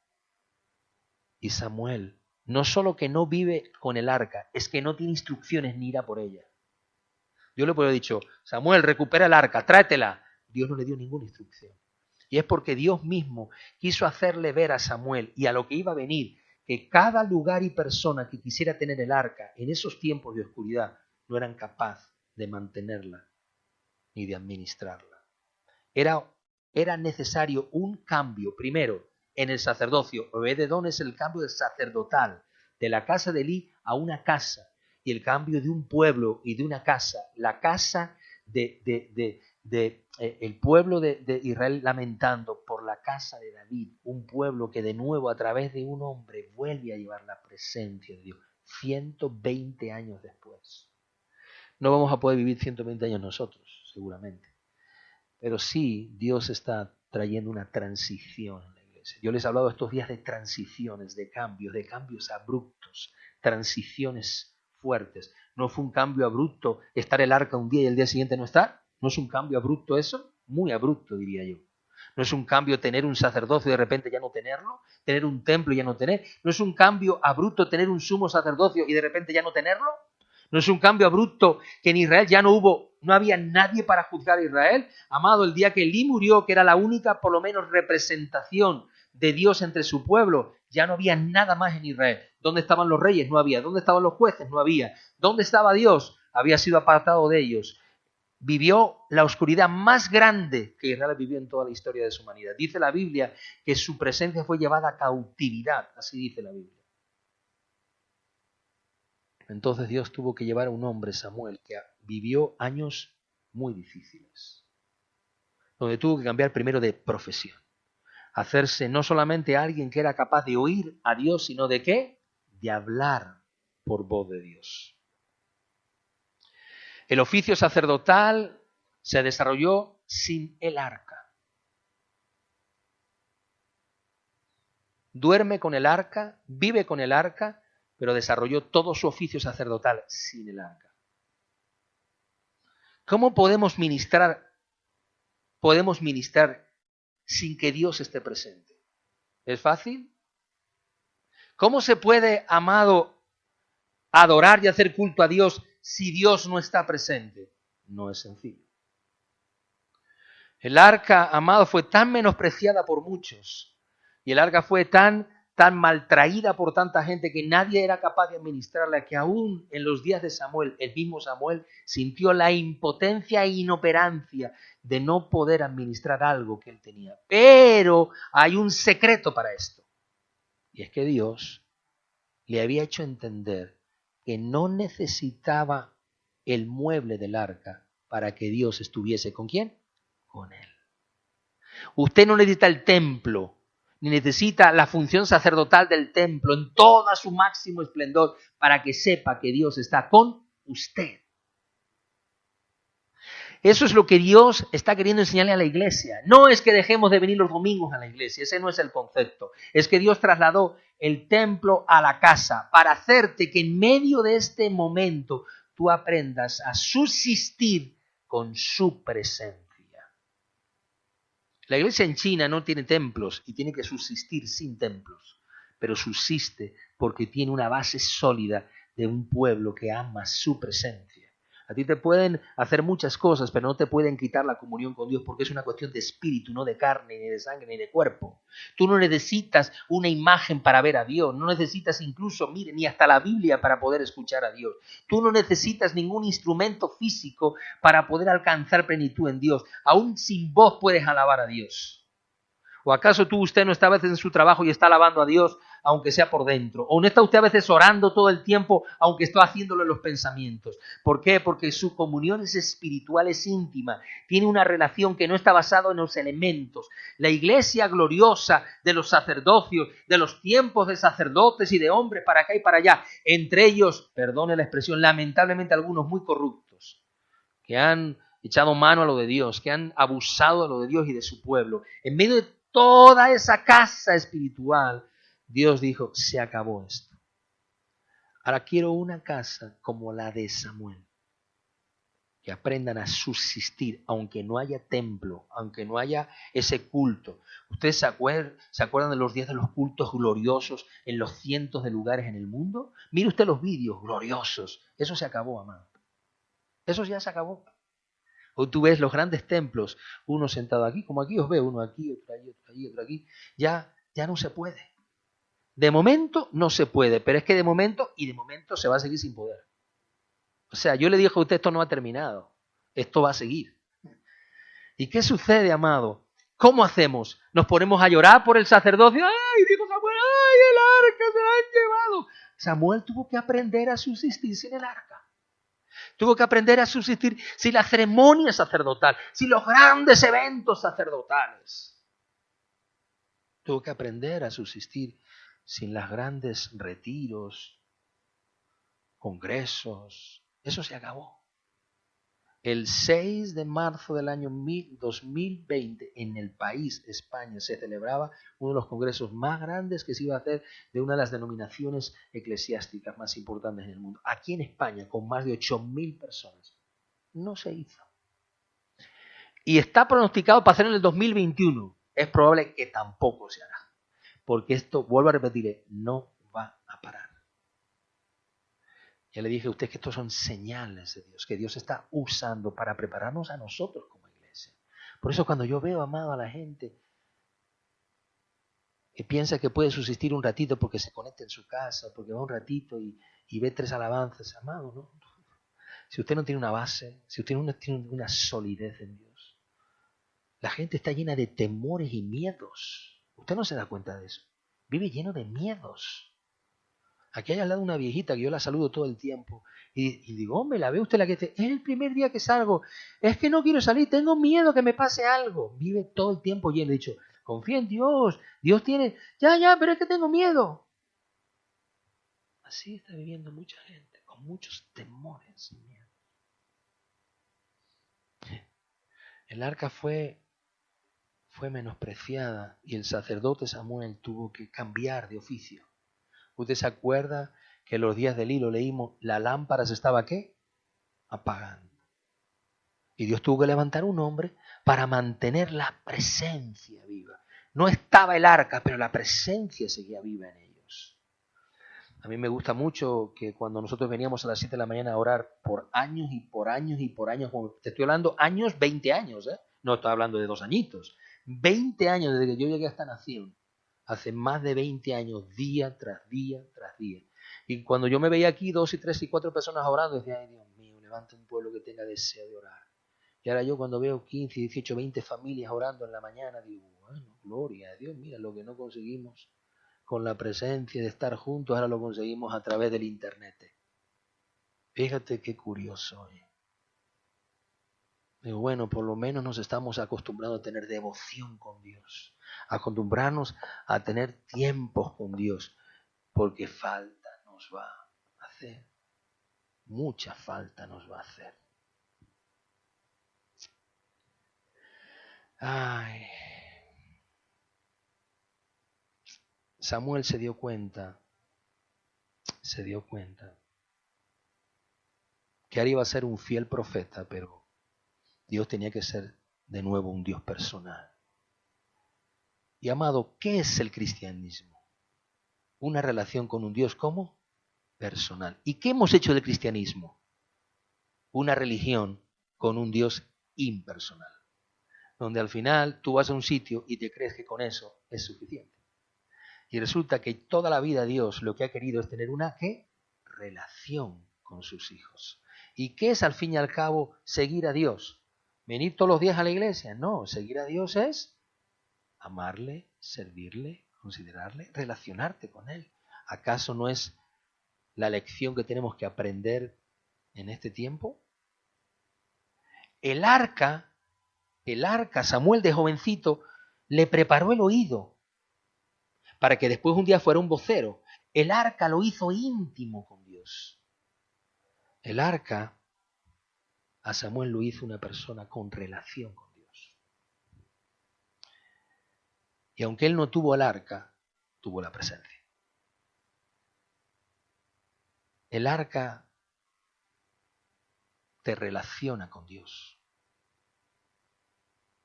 A: Y Samuel, no solo que no vive con el arca, es que no tiene instrucciones ni irá por ella. Yo le puedo haber dicho, Samuel, recupera el arca, tráetela. Dios no le dio ninguna instrucción. Y es porque Dios mismo quiso hacerle ver a Samuel y a lo que iba a venir, que cada lugar y persona que quisiera tener el arca en esos tiempos de oscuridad no eran capaz de mantenerla ni de administrarla. Era necesario un cambio, primero, en el sacerdocio. Obed-edom es el cambio sacerdotal, de la casa de Elí a una casa, y el cambio de un pueblo y de una casa. La casa el pueblo de Israel lamentando por la casa de David, un pueblo que de nuevo a través de un hombre vuelve a llevar la presencia de Dios, 120 años después. No vamos a poder vivir 120 años nosotros, seguramente. Pero sí, Dios está trayendo una transición en la iglesia. Yo les he hablado estos días de transiciones, de cambios abruptos, transiciones fuertes. ¿No fue un cambio abrupto estar el arca un día y el día siguiente no estar? ¿No es un cambio abrupto eso? Muy abrupto, diría yo. ¿No es un cambio tener un sacerdocio y de repente ya no tenerlo? ¿Tener un templo y ya no tener? ¿No es un cambio abrupto tener un sumo sacerdocio y de repente ya no tenerlo? ¿No es un cambio abrupto que en Israel ya no había nadie para juzgar a Israel? Amado, el día que Elí murió, que era la única, por lo menos, representación de Dios entre su pueblo, ya no había nada más en Israel. ¿Dónde estaban los reyes? No había. ¿Dónde estaban los jueces? No había. ¿Dónde estaba Dios? Había sido apartado de ellos. Vivió la oscuridad más grande que Israel vivió en toda la historia de su humanidad. Dice la Biblia que su presencia fue llevada a cautividad. Así dice la Biblia. Entonces Dios tuvo que llevar a un hombre, Samuel, que vivió años muy difíciles, donde tuvo que cambiar primero de profesión, hacerse no solamente alguien que era capaz de oír a Dios, sino de ¿qué? De hablar por voz de Dios. El oficio sacerdotal se desarrolló sin el arca. Duerme con el arca, vive con el arca, pero desarrolló todo su oficio sacerdotal sin el arca. ¿Cómo podemos ministrar sin que Dios esté presente? ¿Es fácil? ¿Cómo se puede, amado, adorar y hacer culto a Dios si Dios no está presente? No es sencillo. El arca, amado, fue tan menospreciada por muchos y el arca fue tan maltraída por tanta gente que nadie era capaz de administrarla, que aún en los días de Samuel, el mismo Samuel sintió la impotencia e inoperancia de no poder administrar algo que él tenía. Pero hay un secreto para esto, y es que Dios le había hecho entender que no necesitaba el mueble del arca para que Dios estuviese ¿con quién? Con él. Usted no necesita el templo, ni necesita la función sacerdotal del templo en todo su máximo esplendor para que sepa que Dios está con usted. Eso es lo que Dios está queriendo enseñarle a la iglesia. No es que dejemos de venir los domingos a la iglesia, ese no es el concepto. Es que Dios trasladó el templo a la casa para hacerte que en medio de este momento tú aprendas a subsistir con su presencia. La iglesia en China no tiene templos y tiene que subsistir sin templos, pero subsiste porque tiene una base sólida de un pueblo que ama su presencia. A ti te pueden hacer muchas cosas, pero no te pueden quitar la comunión con Dios porque es una cuestión de espíritu, no de carne, ni de sangre, ni de cuerpo. Tú no necesitas una imagen para ver a Dios, no necesitas incluso, mire, ni hasta la Biblia para poder escuchar a Dios. Tú no necesitas ningún instrumento físico para poder alcanzar plenitud en Dios. Aún sin voz puedes alabar a Dios. ¿O acaso usted no está a veces en su trabajo y está alabando a Dios aunque sea por dentro? ¿O no está usted a veces orando todo el tiempo aunque está haciéndolo en los pensamientos? ¿Por qué? Porque su comunión es espiritual, es íntima. Tiene una relación que no está basada en los elementos. La iglesia gloriosa de los sacerdocios, de los tiempos de sacerdotes y de hombres para acá y para allá, entre ellos, perdone la expresión, lamentablemente algunos muy corruptos, que han echado mano a lo de Dios, que han abusado de lo de Dios y de su pueblo. En medio de toda esa casa espiritual, Dios dijo, se acabó esto. Ahora quiero una casa como la de Samuel, que aprendan a subsistir, aunque no haya templo, aunque no haya ese culto. ¿Ustedes se acuerdan de los días de los cultos gloriosos en los cientos de lugares en el mundo? Mire usted los vídeos gloriosos. Eso se acabó, amado. Eso ya se acabó. Hoy tú ves los grandes templos, uno sentado aquí, como aquí os veo, uno aquí, otro allí, otro allí, otro aquí. Ya no se puede. De momento no se puede, pero es que de momento se va a seguir sin poder. O sea, yo le dije a usted, esto no ha terminado, esto va a seguir. ¿Y qué sucede, amado? ¿Cómo hacemos? ¿Nos ponemos a llorar por el sacerdocio? ¡Ay, dijo Samuel! ¡Ay, el arca se la han llevado! Samuel tuvo que aprender a subsistir sin el arca. Tuvo que aprender a subsistir sin la ceremonia sacerdotal, sin los grandes eventos sacerdotales. Tuvo que aprender a subsistir sin los grandes retiros, congresos. Eso se acabó. El 6 de marzo del año 2020 en el país España se celebraba uno de los congresos más grandes que se iba a hacer de una de las denominaciones eclesiásticas más importantes en el mundo. Aquí en España, con más de 8.000 personas. No se hizo. Y está pronosticado para hacer en el 2021. Es probable que tampoco se hará. Porque esto, vuelvo a repetirle, no va a parar. Ya le dije a usted que estos son señales de Dios, que Dios está usando para prepararnos a nosotros como iglesia. Por eso cuando yo veo, amado, a la gente que piensa que puede subsistir un ratito porque se conecta en su casa, porque va un ratito y ve 3 alabanzas, amado, ¿no? Si usted no tiene una base, si usted no tiene una solidez en Dios, la gente está llena de temores y miedos. Usted no se da cuenta de eso. Vive lleno de miedos. Aquí hay al lado una viejita que yo la saludo todo el tiempo. Y digo, hombre, ¿la ve usted la que dice? Es el primer día que salgo. Es que no quiero salir, tengo miedo que me pase algo. Vive todo el tiempo lleno. He dicho, confía en Dios. Dios tiene... Ya, pero es que tengo miedo. Así está viviendo mucha gente, con muchos temores y miedos. El arca fue menospreciada y el sacerdote Samuel tuvo que cambiar de oficio. ¿Usted se acuerda que en los días del hilo leímos, la lámpara se estaba ¿qué? Apagando. Y Dios tuvo que levantar un hombre para mantener la presencia viva. No estaba el arca, pero la presencia seguía viva en ellos. A mí me gusta mucho que cuando nosotros veníamos a las 7 de la mañana a orar por años y por años y por años, te estoy hablando años, 20 años, no estoy hablando de 2 añitos, 20 años desde que yo llegué a esta nación. Hace más de 20 años, día tras día tras día. Y cuando yo me veía aquí 2 y 3 y 4 personas orando, decía, ay Dios mío, levanta un pueblo que tenga deseo de orar. Y ahora yo cuando veo 15, 18, 20 familias orando en la mañana, digo, bueno, gloria a Dios, mira lo que no conseguimos con la presencia de estar juntos, ahora lo conseguimos a través del internet. Fíjate qué curioso. Digo, bueno, por lo menos nos estamos acostumbrando a tener devoción con Dios, a acostumbrarnos a tener tiempos con Dios, porque falta nos va a hacer, mucha falta nos va a hacer. Ay. Samuel se dio cuenta que ahora iba a ser un fiel profeta, pero Dios tenía que ser de nuevo un Dios personal. Y amado, ¿qué es el cristianismo? Una relación con un Dios ¿cómo? Personal. ¿Y qué hemos hecho del cristianismo? Una religión con un Dios impersonal, donde al final tú vas a un sitio y te crees que con eso es suficiente. Y resulta que toda la vida Dios lo que ha querido es tener una ¿qué? Relación con sus hijos. ¿Y qué es al fin y al cabo seguir a Dios? ¿Venir todos los días a la iglesia? No, seguir a Dios es amarle, servirle, considerarle, relacionarte con Él. ¿Acaso no es la lección que tenemos que aprender en este tiempo? El arca, Samuel de jovencito, le preparó el oído para que después un día fuera un vocero. El arca lo hizo íntimo con Dios. El arca a Samuel lo hizo una persona con relación con Dios. Y aunque él no tuvo el arca, tuvo la presencia. El arca te relaciona con Dios.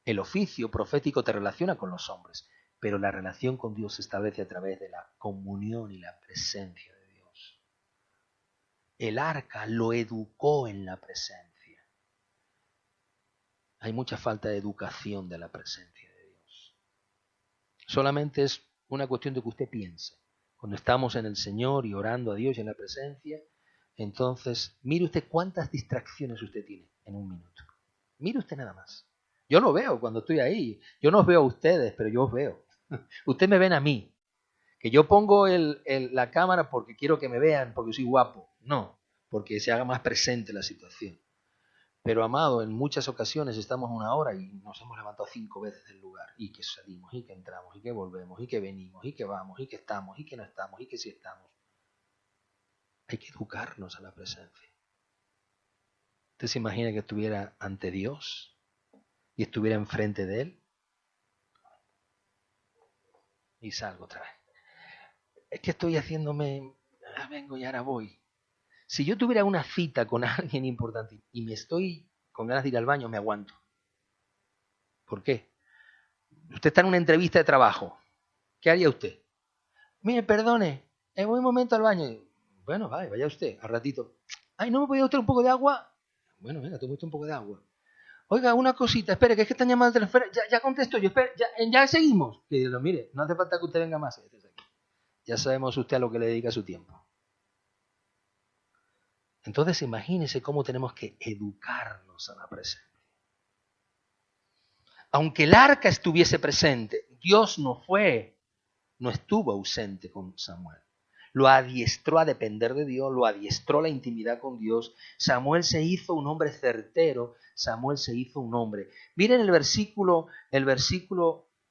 A: El oficio profético te relaciona con los hombres, pero la relación con Dios se establece a través de la comunión y la presencia de Dios. El arca lo educó en la presencia. Hay mucha falta de educación de la presencia de Dios. Solamente es una cuestión de que usted piense. Cuando estamos en el Señor y orando a Dios y en la presencia, entonces mire usted cuántas distracciones usted tiene en un minuto. Mire usted nada más. Yo lo veo cuando estoy ahí. Yo no os veo a ustedes, pero yo os veo. Ustedes me ven a mí. Que yo pongo la cámara porque quiero que me vean, porque soy guapo. No, porque se haga más presente la situación. Pero, amado, en muchas ocasiones estamos 1 hora y nos hemos levantado 5 veces del lugar. Y que salimos, y que entramos, y que volvemos, y que venimos, y que vamos, y que estamos, y que no estamos, y que sí estamos. Hay que educarnos a la presencia. ¿Usted se imagina que estuviera ante Dios y estuviera enfrente de Él? Y salgo otra vez. Es que estoy haciéndome... vengo y ahora voy. Si yo tuviera una cita con alguien importante y me estoy con ganas de ir al baño, me aguanto. ¿Por qué? Usted está en una entrevista de trabajo. ¿Qué haría usted? Mire, perdone, voy un momento al baño. Bueno, vaya usted, al ratito. Ay, ¿no me podía usted un poco de agua? Bueno, venga, tome usted un poco de agua. Oiga, una cosita, espere, que es que están llamando al teléfono. Ya contesto yo, espere, ya seguimos. Que digo, mire, no hace falta que usted venga más. Ya sabemos usted a lo que le dedica su tiempo. Entonces imagínese cómo tenemos que educarnos a la presencia. Aunque el arca estuviese presente, Dios no estuvo ausente con Samuel. Lo adiestró a depender de Dios, lo adiestró a la intimidad con Dios. Samuel se hizo un hombre certero, Samuel se hizo un hombre. Miren el versículo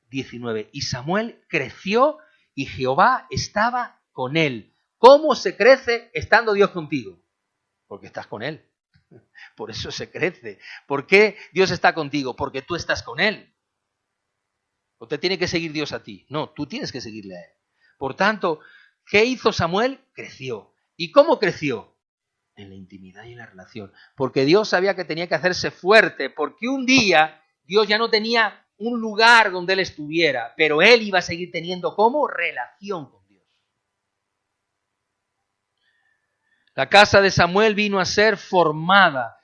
A: 19. Y Samuel creció y Jehová estaba con él. ¿Cómo se crece estando Dios contigo? Porque estás con Él. Por eso se crece. ¿Por qué Dios está contigo? Porque tú estás con Él. ¿O te tiene que seguir Dios a ti? No, tú tienes que seguirle a Él. Por tanto, ¿qué hizo Samuel? Creció. ¿Y cómo creció? En la intimidad y en la relación. Porque Dios sabía que tenía que hacerse fuerte, porque un día Dios ya no tenía un lugar donde Él estuviera, pero Él iba a seguir teniendo como relación con Dios. La casa de Samuel vino a ser formada,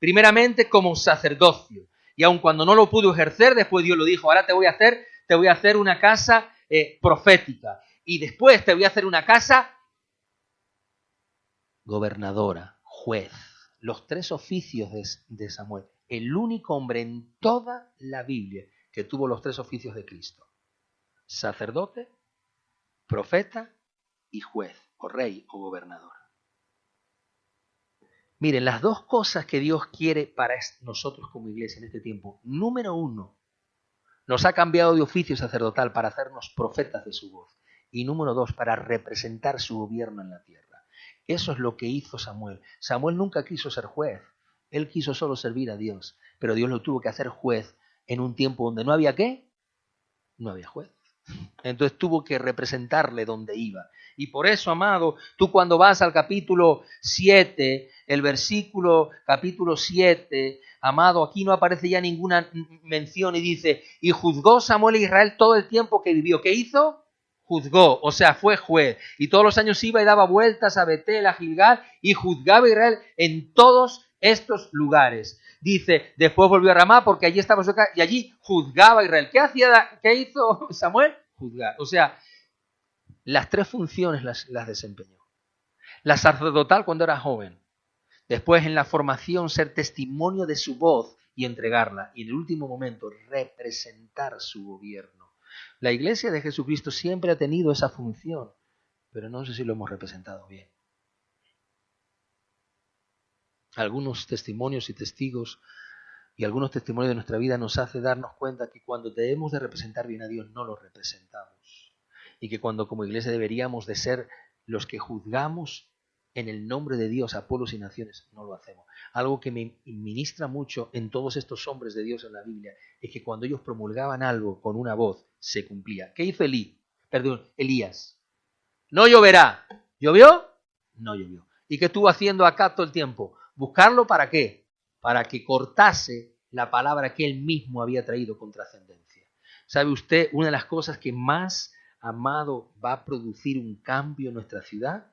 A: primeramente como sacerdocio. Y aun cuando no lo pudo ejercer, después Dios lo dijo, ahora te voy a hacer una casa profética. Y después te voy a hacer una casa gobernadora, juez. Los 3 oficios de Samuel. El único hombre en toda la Biblia que tuvo los 3 oficios de Cristo. Sacerdote, profeta y juez, o rey o gobernador. Miren, las 2 cosas que Dios quiere para nosotros como iglesia en este tiempo. Número 1, nos ha cambiado de oficio sacerdotal para hacernos profetas de su voz. Y número 2, para representar su gobierno en la tierra. Eso es lo que hizo Samuel. Samuel nunca quiso ser juez. Él quiso solo servir a Dios. Pero Dios lo tuvo que hacer juez en un tiempo donde no había ¿qué? No había juez. Entonces tuvo que representarle donde iba. Y por eso, amado, tú cuando vas al capítulo 7, el versículo capítulo 7, amado, aquí no aparece ya ninguna mención y dice, y juzgó Samuel a Israel todo el tiempo que vivió. ¿Qué hizo? Juzgó, o sea, fue juez. Y todos los años iba y daba vueltas a Betel, a Gilgal, y juzgaba a Israel en todos estos lugares. Dice, después volvió a Ramá porque allí estaba su casa y allí juzgaba a Israel. ¿Qué hizo Samuel? Juzgar. O sea, las 3 funciones las desempeñó. La sacerdotal cuando era joven. Después en la formación ser testimonio de su voz y entregarla. Y en el último momento representar su gobierno. La iglesia de Jesucristo siempre ha tenido esa función, pero no sé si lo hemos representado bien. Algunos testimonios y testigos y algunos testimonios de nuestra vida nos hace darnos cuenta que cuando debemos de representar bien a Dios no lo representamos. Y que cuando como iglesia deberíamos de ser los que juzgamos en el nombre de Dios a pueblos y naciones, no lo hacemos. Algo que me ministra mucho en todos estos hombres de Dios en la Biblia es que cuando ellos promulgaban algo con una voz, se cumplía. ¿Qué hizo Elías? No lloverá. ¿Llovió? No llovió. ¿Y qué estuvo haciendo acá todo el tiempo? ¿Buscarlo para qué? Para que cortase la palabra que él mismo había traído con trascendencia. ¿Sabe usted una de las cosas que más, amado, va a producir un cambio en nuestra ciudad?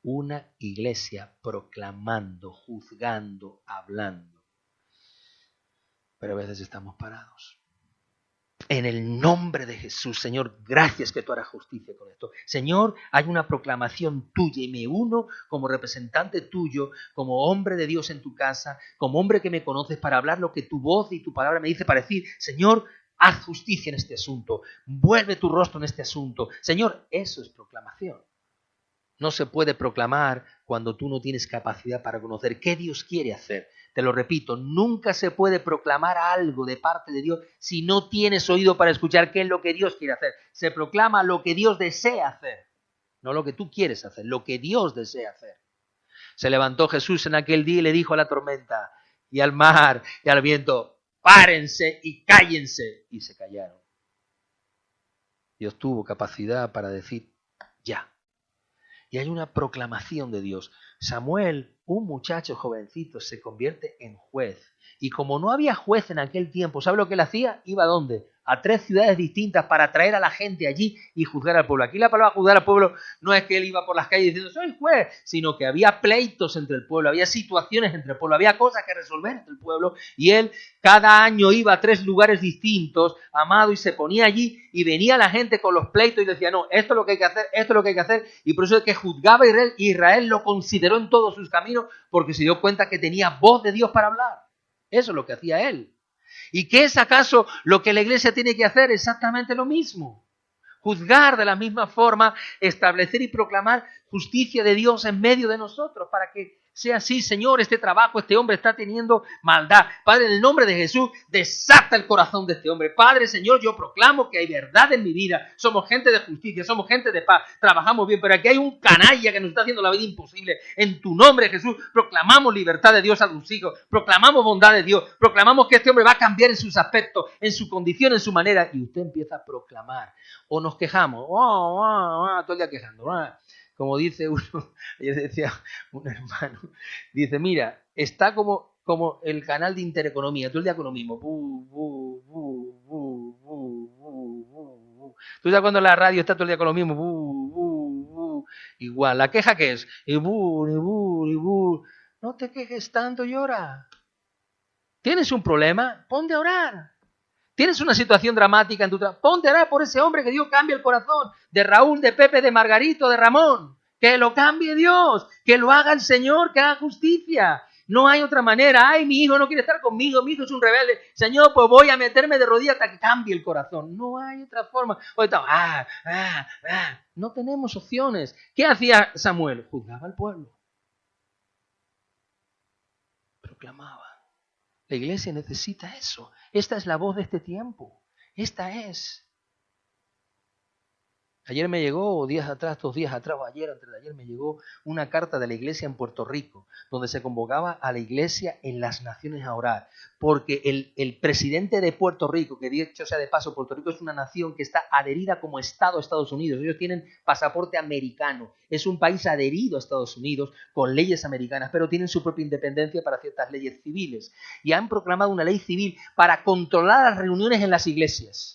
A: Una iglesia proclamando, juzgando, hablando. Pero a veces estamos parados. En el nombre de Jesús, Señor, gracias que tú harás justicia con esto. Señor, hay una proclamación tuya y me uno como representante tuyo, como hombre de Dios en tu casa, como hombre que me conoces para hablar lo que tu voz y tu palabra me dice para decir, Señor, haz justicia en este asunto, vuelve tu rostro en este asunto. Señor, eso es proclamación. No se puede proclamar cuando tú no tienes capacidad para conocer qué Dios quiere hacer. Te lo repito, nunca se puede proclamar algo de parte de Dios si no tienes oído para escuchar qué es lo que Dios quiere hacer. Se proclama lo que Dios desea hacer, no lo que tú quieres hacer, lo que Dios desea hacer. Se levantó Jesús en aquel día y le dijo a la tormenta y al mar y al viento, párense y cállense. Y se callaron. Dios tuvo capacidad para decir, ya. Y hay una proclamación de Dios. Samuel, un muchacho jovencito, se convierte en juez. Y como no había juez en aquel tiempo, ¿sabe lo que él hacía? Iba ¿a dónde? A 3 ciudades distintas para traer a la gente allí y juzgar al pueblo. Aquí la palabra juzgar al pueblo no es que él iba por las calles diciendo soy juez, sino que había pleitos entre el pueblo, había situaciones entre el pueblo, había cosas que resolver entre el pueblo y él cada año iba a 3 lugares distintos, amado, y se ponía allí y venía la gente con los pleitos y decía no, esto es lo que hay que hacer, esto es lo que hay que hacer, y por eso es que juzgaba a Israel y Israel lo consideró en todos sus caminos porque se dio cuenta que tenía voz de Dios para hablar. Eso es lo que hacía él. ¿Y qué es acaso lo que la iglesia tiene que hacer? Exactamente lo mismo. Juzgar de la misma forma, establecer y proclamar justicia de Dios en medio de nosotros para que sea así, Señor, este trabajo, este hombre está teniendo maldad. Padre, en el nombre de Jesús, desata el corazón de este hombre. Padre, Señor, yo proclamo que hay verdad en mi vida. Somos gente de justicia, somos gente de paz, trabajamos bien, pero aquí hay un canalla que nos está haciendo la vida imposible. En tu nombre, Jesús, proclamamos libertad de Dios a tus hijos, proclamamos bondad de Dios, proclamamos que este hombre va a cambiar en sus aspectos, en su condición, en su manera, y usted empieza a proclamar. O nos quejamos, todo el día quejando, como dice uno, ayer decía un hermano, dice, mira, está como el canal de Intereconomía, todo el día con lo mismo. Tú sabes cuando la radio está todo el día con lo mismo, igual, ¿la queja qué es? No te quejes tanto, llora. ¿Tienes un problema? Ponte a orar. ¿Tienes una situación dramática en tu trabajo? Ponte a orar por ese hombre que Dios cambie el corazón. De Raúl, de Pepe, de Margarito, de Ramón. Que lo cambie Dios. Que lo haga el Señor, que haga justicia. No hay otra manera. Ay, mi hijo no quiere estar conmigo. Mi hijo es un rebelde. Señor, pues voy a meterme de rodillas hasta que cambie el corazón. No hay otra forma. No tenemos opciones. ¿Qué hacía Samuel? Juzgaba al pueblo. Proclamaba. La iglesia necesita eso. Esta es la voz de este tiempo. Esta es. Ayer me llegó, 2 días atrás, o ayer, antes de ayer, me llegó una carta de la iglesia en Puerto Rico, donde se convocaba a la iglesia en las naciones a orar. Porque el presidente de Puerto Rico, que dicho sea de paso, Puerto Rico es una nación que está adherida como Estado a Estados Unidos. Ellos tienen pasaporte americano. Es un país adherido a Estados Unidos con leyes americanas, pero tienen su propia independencia para ciertas leyes civiles. Y han proclamado una ley civil para controlar las reuniones en las iglesias.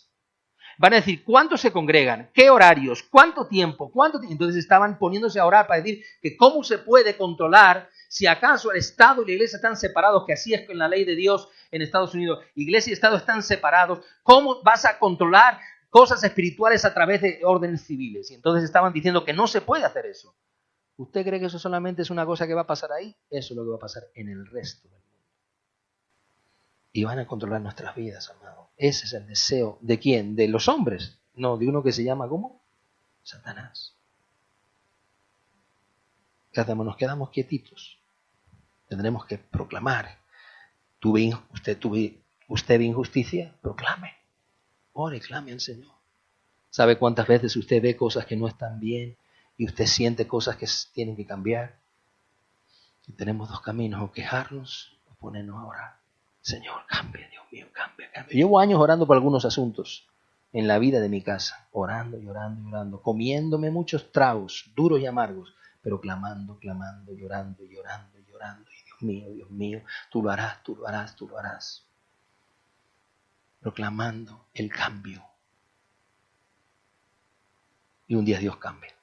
A: Van a decir cuántos se congregan, qué horarios, cuánto tiempo. Entonces estaban poniéndose a orar para decir que cómo se puede controlar si acaso el Estado y la Iglesia están separados, que así es con la ley de Dios en Estados Unidos. Iglesia y Estado están separados. ¿Cómo vas a controlar cosas espirituales a través de órdenes civiles? Y entonces estaban diciendo que no se puede hacer eso. ¿Usted cree que eso solamente es una cosa que va a pasar ahí? Eso es lo que va a pasar en el resto del mundo. Y van a controlar nuestras vidas, amado. Ese es el deseo. ¿De quién? ¿De los hombres? No, de uno que se llama, ¿cómo? Satanás. ¿Qué hacemos? Nos quedamos quietitos. Tendremos que proclamar. ¿Usted ve injusticia? Proclame. Ore, clame al Señor. ¿Sabe cuántas veces usted ve cosas que no están bien y usted siente cosas que tienen que cambiar? Y tenemos 2 caminos, o quejarnos o ponernos a orar. Señor, cambia, Dios mío, cambia. Llevo años orando por algunos asuntos en la vida de mi casa, orando, comiéndome muchos tragos duros y amargos, pero clamando, llorando. Y Dios mío, tú lo harás. Proclamando el cambio. Y un día Dios cambia.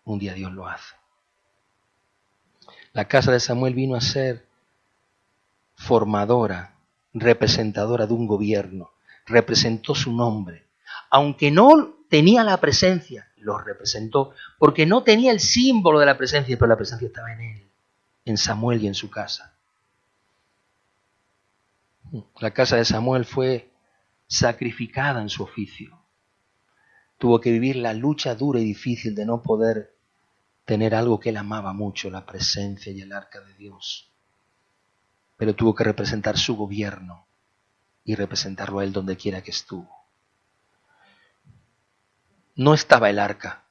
A: Un día Dios lo hace. La casa de Samuel vino a ser formadora, representadora de un gobierno. representó su nombre. Aunque no tenía la presencia, lo representó, porque no tenía el símbolo de la presencia, pero la presencia estaba en él, en Samuel y en su casa. La casa de Samuel fue sacrificada en su oficio. Tuvo que vivir la lucha dura y difícil de no poder tener algo que él amaba mucho, la presencia y el arca de Dios. Pero tuvo que representar su gobierno y representarlo a él donde quiera que estuvo. No estaba el arca,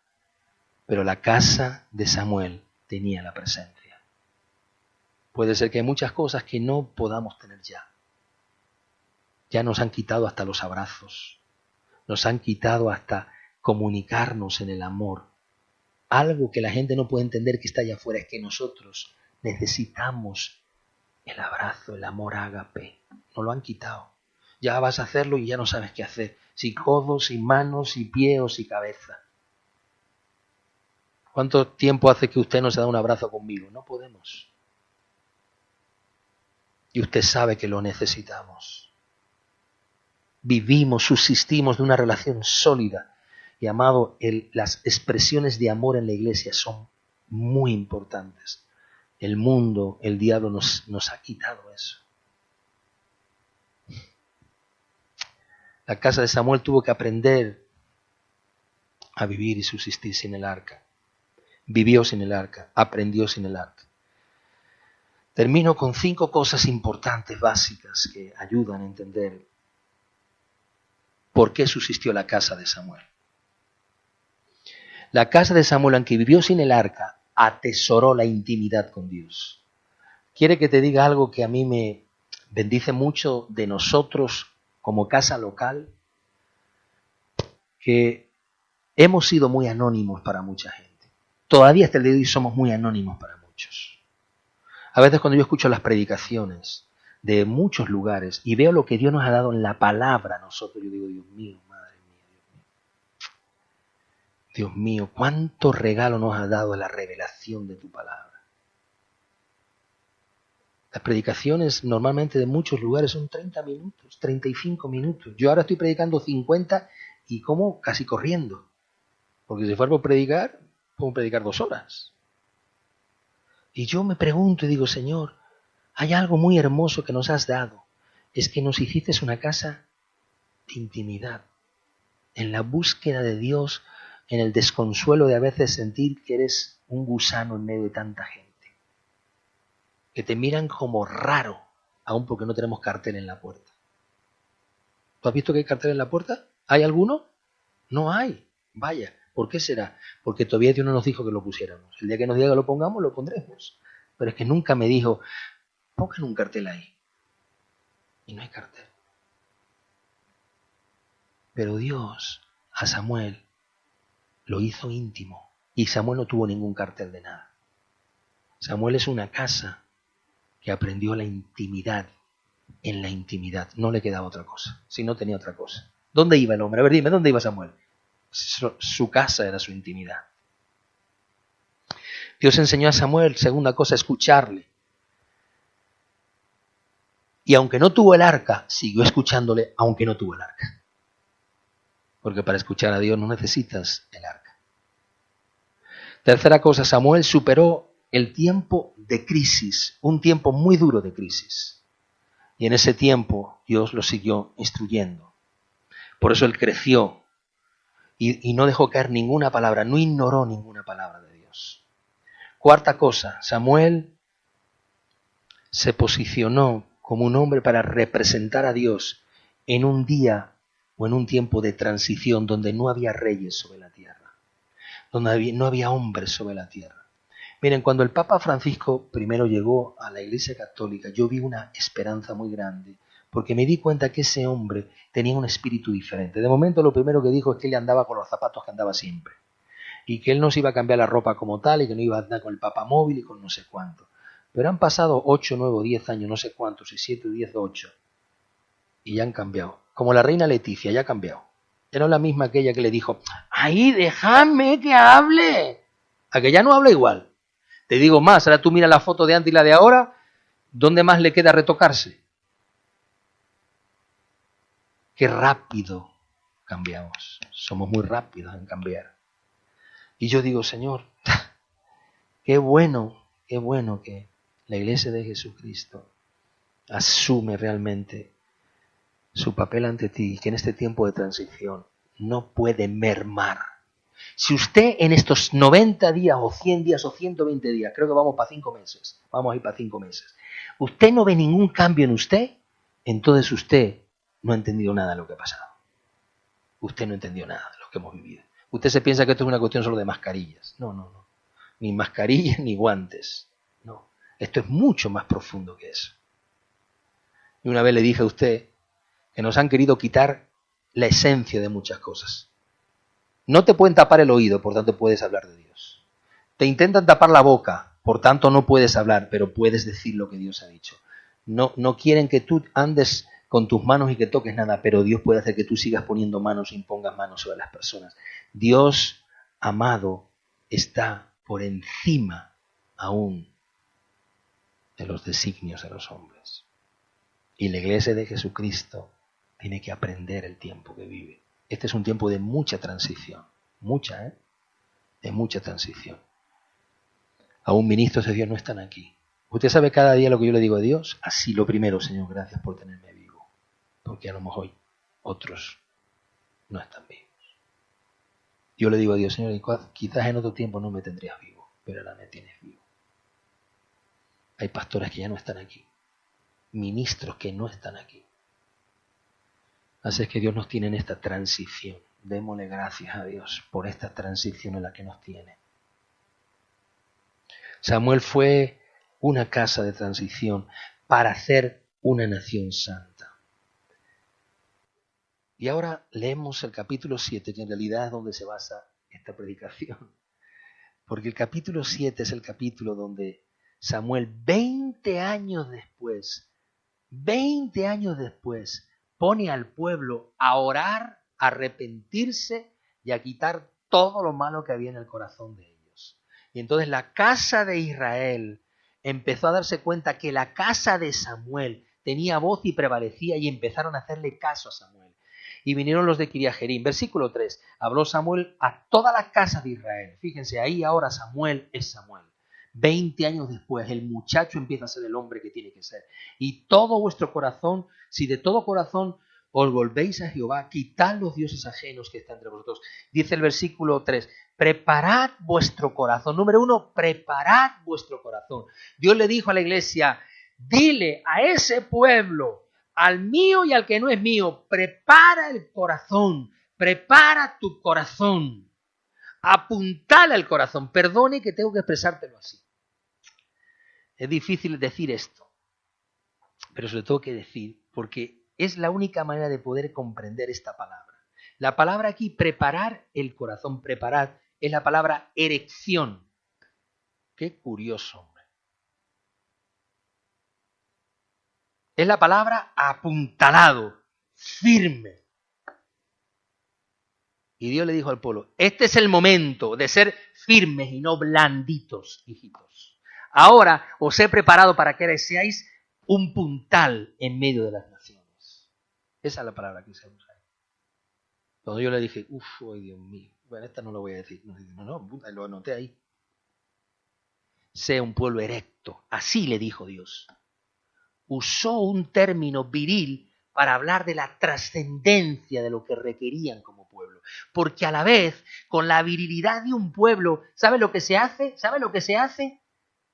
A: pero la casa de Samuel tenía la presencia. Puede ser que hay muchas cosas que no podamos tener ya. Ya nos han quitado hasta los abrazos, nos han quitado hasta comunicarnos en el amor. Algo que la gente no puede entender que está allá afuera es que nosotros necesitamos el abrazo, el amor ágape. Nos lo han quitado. Ya vas a hacerlo y ya no sabes qué hacer. Si codos, si manos, si pies o si cabeza. ¿Cuánto tiempo hace que usted no se da un abrazo conmigo? No podemos. Y usted sabe que lo necesitamos. Vivimos, subsistimos de una relación sólida. Y amado, las expresiones de amor en la iglesia son muy importantes. El mundo, el diablo nos ha quitado eso. La casa de Samuel tuvo que aprender a vivir y subsistir sin el arca. Vivió sin el arca, aprendió sin el arca. Termino con 5 cosas importantes, básicas, que ayudan a entender por qué subsistió la casa de Samuel. La casa de Samuel, aunque vivió sin el arca, atesoró la intimidad con Dios. ¿Quiere que te diga algo que a mí me bendice mucho de nosotros como casa local? Que hemos sido muy anónimos para mucha gente. Todavía hasta el día de hoy somos muy anónimos para muchos. A veces cuando yo escucho las predicaciones de muchos lugares y veo lo que Dios nos ha dado en la palabra a nosotros, yo digo, Dios mío, madre mía, Dios mío. Dios mío, cuánto regalo nos ha dado la revelación de tu palabra. Las predicaciones normalmente de muchos lugares son 30 minutos, 35 minutos. Yo ahora estoy predicando 50 y como casi corriendo. Porque si fuera por predicar, puedo predicar 2 horas. Y yo me pregunto y digo, Señor, hay algo muy hermoso que nos has dado. Es que nos hiciste una casa de intimidad. En la búsqueda de Dios, en el desconsuelo de a veces sentir que eres un gusano en medio de tanta gente. Que te miran como raro, aún porque no tenemos cartel en la puerta. ¿Tú has visto que hay cartel en la puerta? ¿Hay alguno? No hay. Vaya, ¿por qué será? Porque todavía Dios no nos dijo que lo pusiéramos. El día que nos diga que lo pongamos, lo pondremos. Pero es que nunca me dijo, pongan un cartel ahí. Y no hay cartel. Pero Dios a Samuel lo hizo íntimo. Y Samuel no tuvo ningún cartel de nada. Samuel es una casa que aprendió la intimidad en la intimidad. No le quedaba otra cosa, si no tenía otra cosa. ¿Dónde iba el hombre? A ver, dime, ¿dónde iba Samuel? Su casa era su intimidad. Dios enseñó a Samuel, segunda cosa, a escucharle. Y aunque no tuvo el arca, siguió escuchándole, aunque no tuvo el arca. Porque para escuchar a Dios no necesitas el arca. Tercera cosa, Samuel superó el tiempo de crisis, un tiempo muy duro de crisis. Y en ese tiempo Dios lo siguió instruyendo. Por eso él creció y no dejó caer ninguna palabra, no ignoró ninguna palabra de Dios. Cuarta cosa, Samuel se posicionó como un hombre para representar a Dios en un día o en un tiempo de transición donde no había reyes sobre la tierra, donde no había hombres sobre la tierra. Miren, cuando el Papa Francisco primero llegó a la Iglesia Católica, yo vi una esperanza muy grande, porque me di cuenta que ese hombre tenía un espíritu diferente. De momento lo primero que dijo es que él andaba con los zapatos que andaba siempre, y que él no se iba a cambiar la ropa como tal, y que no iba a andar con el papamóvil y con no sé cuánto. Pero han pasado 8, 9 o 10 años, no sé cuántos, si 7, 10, 8, y ya han cambiado. Como la reina Leticia, ya ha cambiado. Ya no es la misma aquella que le dijo, ¡ay, déjame que hable! A que ya no habla igual. Te digo más, ahora tú mira la foto de antes y la de ahora, ¿dónde más le queda retocarse? Qué rápido cambiamos. Somos muy rápidos en cambiar. Y yo digo, Señor, qué bueno que la Iglesia de Jesucristo asume realmente su papel ante ti, que en este tiempo de transición no puede mermar. Si usted en estos 90 días o 100 días o 120 días, creo que vamos para 5 meses, vamos a ir para 5 meses, usted no ve ningún cambio en usted, entonces usted no ha entendido nada de lo que ha pasado. Usted no entendió nada de lo que hemos vivido. Usted se piensa que esto es una cuestión solo de mascarillas. No. Ni mascarillas ni guantes. No. Esto es mucho más profundo que eso. Y una vez le dije a usted que nos han querido quitar la esencia de muchas cosas. No te pueden tapar el oído, por tanto puedes hablar de Dios. Te intentan tapar la boca, por tanto no puedes hablar, pero puedes decir lo que Dios ha dicho. No quieren que tú andes con tus manos y que toques nada, pero Dios puede hacer que tú sigas poniendo manos e impongas manos sobre las personas. Dios, amado, está por encima aún de los designios de los hombres. Y la Iglesia de Jesucristo tiene que aprender el tiempo que vive. Este es un tiempo de mucha transición, de mucha transición. Aún ministros de Dios no están aquí. Usted sabe cada día lo que yo le digo a Dios. Así, lo primero, Señor, gracias por tenerme vivo. Porque a lo mejor otros no están vivos. Yo le digo a Dios, Señor, quizás en otro tiempo no me tendrías vivo, pero ahora me tienes vivo. Hay pastores que ya no están aquí. Ministros que no están aquí. Así es que Dios nos tiene en esta transición. Démosle gracias a Dios por esta transición en la que nos tiene. Samuel fue una casa de transición para hacer una nación santa. Y ahora leemos el capítulo 7, que en realidad es donde se basa esta predicación. Porque el capítulo 7 es el capítulo donde Samuel, 20 años después, pone al pueblo a orar, a arrepentirse y a quitar todo lo malo que había en el corazón de ellos. Y entonces la casa de Israel empezó a darse cuenta que la casa de Samuel tenía voz y prevalecía y empezaron a hacerle caso a Samuel. Y vinieron los de Kiriajerim. Versículo 3. Habló Samuel a toda la casa de Israel. Fíjense, ahí ahora Samuel es Samuel. 20 años después, el muchacho empieza a ser el hombre que tiene que ser. Y todo vuestro corazón, si de todo corazón os volvéis a Jehová, quitad los dioses ajenos que están entre vosotros. Dice el versículo 3, preparad vuestro corazón. Número 1, preparad vuestro corazón. Dios le dijo a la iglesia, dile a ese pueblo, al mío y al que no es mío, prepara el corazón, prepara tu corazón. Apuntale al corazón. Perdone que tengo que expresártelo así. Es difícil decir esto, pero se lo tengo que decir porque es la única manera de poder comprender esta palabra. La palabra aquí, preparar el corazón, preparar, es la palabra erección. Qué curioso, hombre. Es la palabra apuntalado, firme. Y Dios le dijo al pueblo, este es el momento de ser firmes y no blanditos, hijitos. Ahora os he preparado para que seáis un puntal en medio de las naciones. Esa es la palabra que se usa ahí. Cuando yo le dije, ay Dios mío, bueno, esta no lo voy a decir. No, lo anoté ahí. Sea un pueblo erecto, así le dijo Dios. Usó un término viril para hablar de la trascendencia de lo que requerían como pueblo. Porque a la vez, con la virilidad de un pueblo, ¿sabe lo que se hace? ¿Sabe lo que se hace?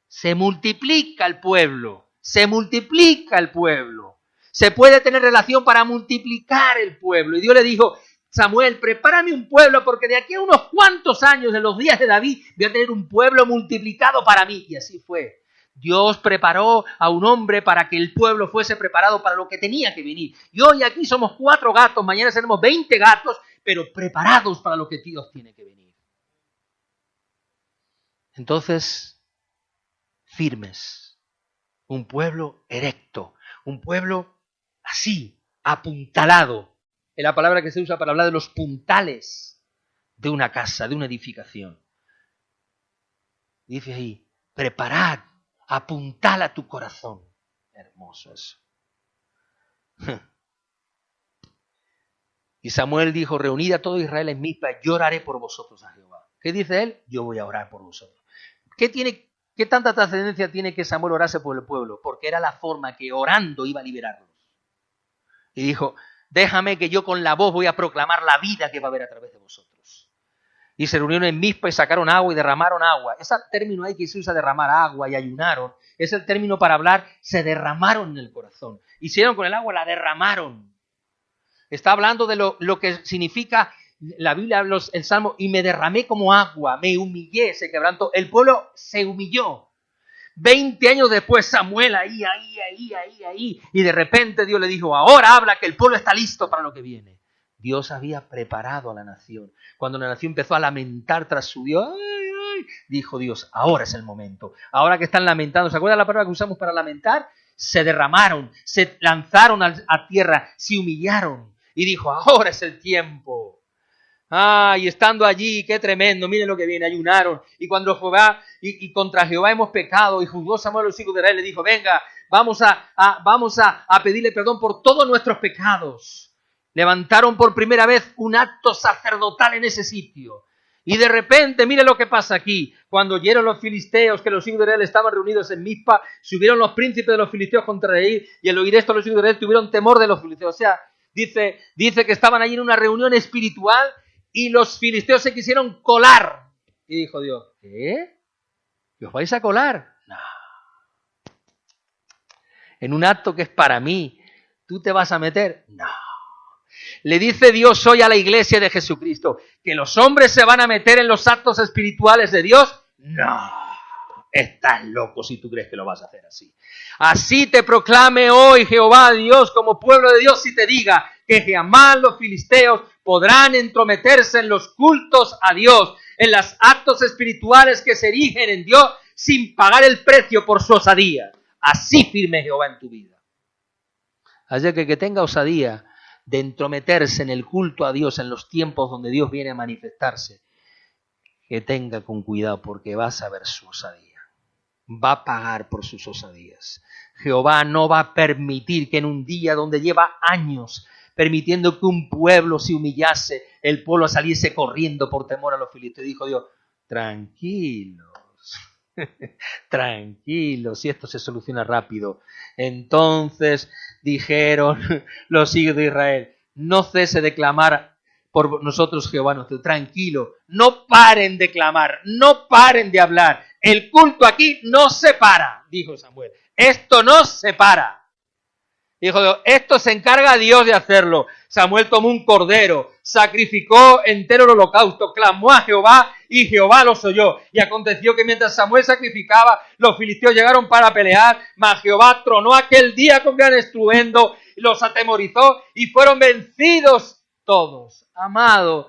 A: Se multiplica el pueblo. Se multiplica el pueblo. Se puede tener relación para multiplicar el pueblo. Y Dios le dijo, Samuel, prepárame un pueblo porque de aquí a unos cuantos años, en los días de David, voy a tener un pueblo multiplicado para mí. Y así fue. Dios preparó a un hombre para que el pueblo fuese preparado para lo que tenía que venir. Y hoy aquí somos 4 gatos, mañana seremos 20 gatos, pero preparados para lo que Dios tiene que venir. Entonces, firmes, un pueblo erecto, un pueblo así, apuntalado. Es la palabra que se usa para hablar de los puntales de una casa, de una edificación. Dice ahí, preparad, apuntala tu corazón. Hermoso eso. Y Samuel dijo, reunid a todo Israel en Mizpa, yo oraré por vosotros a Jehová. ¿Qué dice él? Yo voy a orar por vosotros. ¿Qué tanta trascendencia tiene que Samuel orase por el pueblo? Porque era la forma que orando iba a liberarlos. Y dijo, déjame que yo con la voz voy a proclamar la vida que va a haber a través de vosotros. Y se reunieron en Mizpa y sacaron agua y derramaron agua. Ese término ahí que se usa derramar agua y ayunaron, es el término para hablar, se derramaron en el corazón. Hicieron con el agua, la derramaron. Está hablando de lo que significa la Biblia, el Salmo, y me derramé como agua, me humillé, se quebrantó. El pueblo se humilló. 20 años después, Samuel ahí, y de repente Dios le dijo, ahora habla que el pueblo está listo para lo que viene. Dios había preparado a la nación. Cuando la nación empezó a lamentar tras su Dios, dijo Dios, ahora es el momento. Ahora que están lamentando, ¿se acuerdan la palabra que usamos para lamentar? Se derramaron, se lanzaron a tierra, se humillaron. Y dijo, ahora es el tiempo. Y estando allí, qué tremendo, miren lo que viene, ayunaron. Y cuando Jehová, y contra Jehová hemos pecado, y juzgó Samuel a los hijos de Israel, le dijo, venga, vamos a pedirle perdón por todos nuestros pecados. Levantaron por primera vez un acto sacerdotal en ese sitio. Y de repente, mire lo que pasa aquí. Cuando oyeron los filisteos que los hijos de Israel estaban reunidos en Mizpa, subieron los príncipes de los filisteos contra él, y al oír esto los hijos de Israel tuvieron temor de los filisteos. O sea, dice que estaban allí en una reunión espiritual y los filisteos se quisieron colar. Y dijo Dios, ¿qué? ¿Y os vais a colar? No. En un acto que es para mí, ¿tú te vas a meter? No. Le dice Dios hoy a la iglesia de Jesucristo, ¿que los hombres se van a meter en los actos espirituales de Dios? No. Estás loco si tú crees que lo vas a hacer así. Así te proclame hoy Jehová Dios como pueblo de Dios y te diga que jamás los filisteos podrán entrometerse en los cultos a Dios, en los actos espirituales que se erigen en Dios sin pagar el precio por su osadía. Así firme Jehová en tu vida. Así que tenga osadía de entrometerse en el culto a Dios en los tiempos donde Dios viene a manifestarse, que tenga con cuidado porque vas a ver su osadía. Va a pagar por sus osadías. Jehová no va a permitir que en un día donde lleva años permitiendo que un pueblo se humillase, el pueblo saliese corriendo por temor a los filisteos. Dijo Dios, tranquilos, tranquilos, y esto se soluciona rápido. Entonces dijeron los hijos de Israel, no cese de clamar por nosotros Jehová nuestro. Tranquilo, no paren de clamar, no paren de hablar. El culto aquí no se para, dijo Samuel. Esto no se para. Dijo Dios, esto se encarga Dios de hacerlo. Samuel tomó un cordero, sacrificó entero el holocausto, clamó a Jehová y Jehová los oyó. Y aconteció que mientras Samuel sacrificaba, los filisteos llegaron para pelear, mas Jehová tronó aquel día con gran estruendo, los atemorizó y fueron vencidos todos. Amado,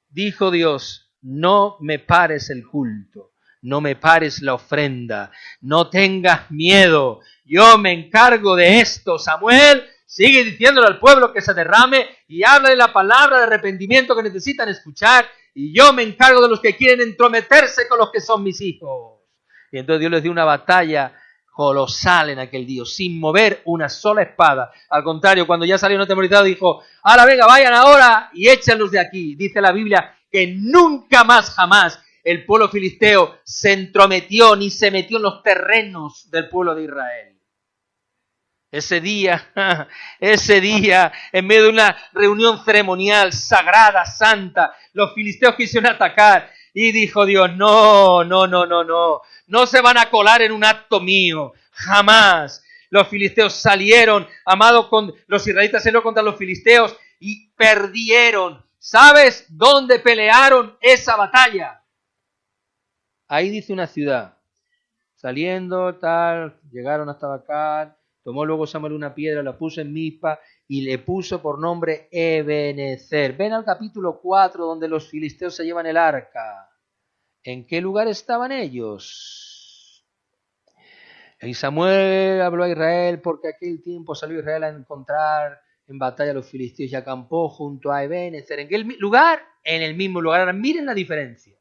A: dijo Dios, no me pares el culto, no me pares la ofrenda, no tengas miedo. Yo me encargo de esto. Samuel, sigue diciéndole al pueblo que se derrame y habla de la palabra de arrepentimiento que necesitan escuchar. Y yo me encargo de los que quieren entrometerse con los que son mis hijos. Y entonces Dios les dio una batalla colosal en aquel día, sin mover una sola espada. Al contrario, cuando ya salieron atemorizados, dijo, ahora venga, vayan ahora y échenlos de aquí. Dice la Biblia que nunca más, jamás, el pueblo filisteo se entrometió ni se metió en los terrenos del pueblo de Israel. Ese día, en medio de una reunión ceremonial, sagrada, santa, los filisteos quisieron atacar y dijo Dios, no se van a colar en un acto mío, jamás. Los filisteos salieron, amados, con los israelitas salieron contra los filisteos y perdieron. ¿Sabes dónde pelearon esa batalla? Ahí dice una ciudad. Saliendo, llegaron hasta Bacal. Tomó luego Samuel una piedra, la puso en Mizpa y le puso por nombre Ebenezer. Ven al capítulo 4 donde los filisteos se llevan el arca. ¿En qué lugar estaban ellos? Y Samuel habló a Israel porque aquel tiempo salió Israel a encontrar en batalla a los filisteos y acampó junto a Ebenezer. ¿En qué lugar? En el mismo lugar. Ahora miren la diferencia.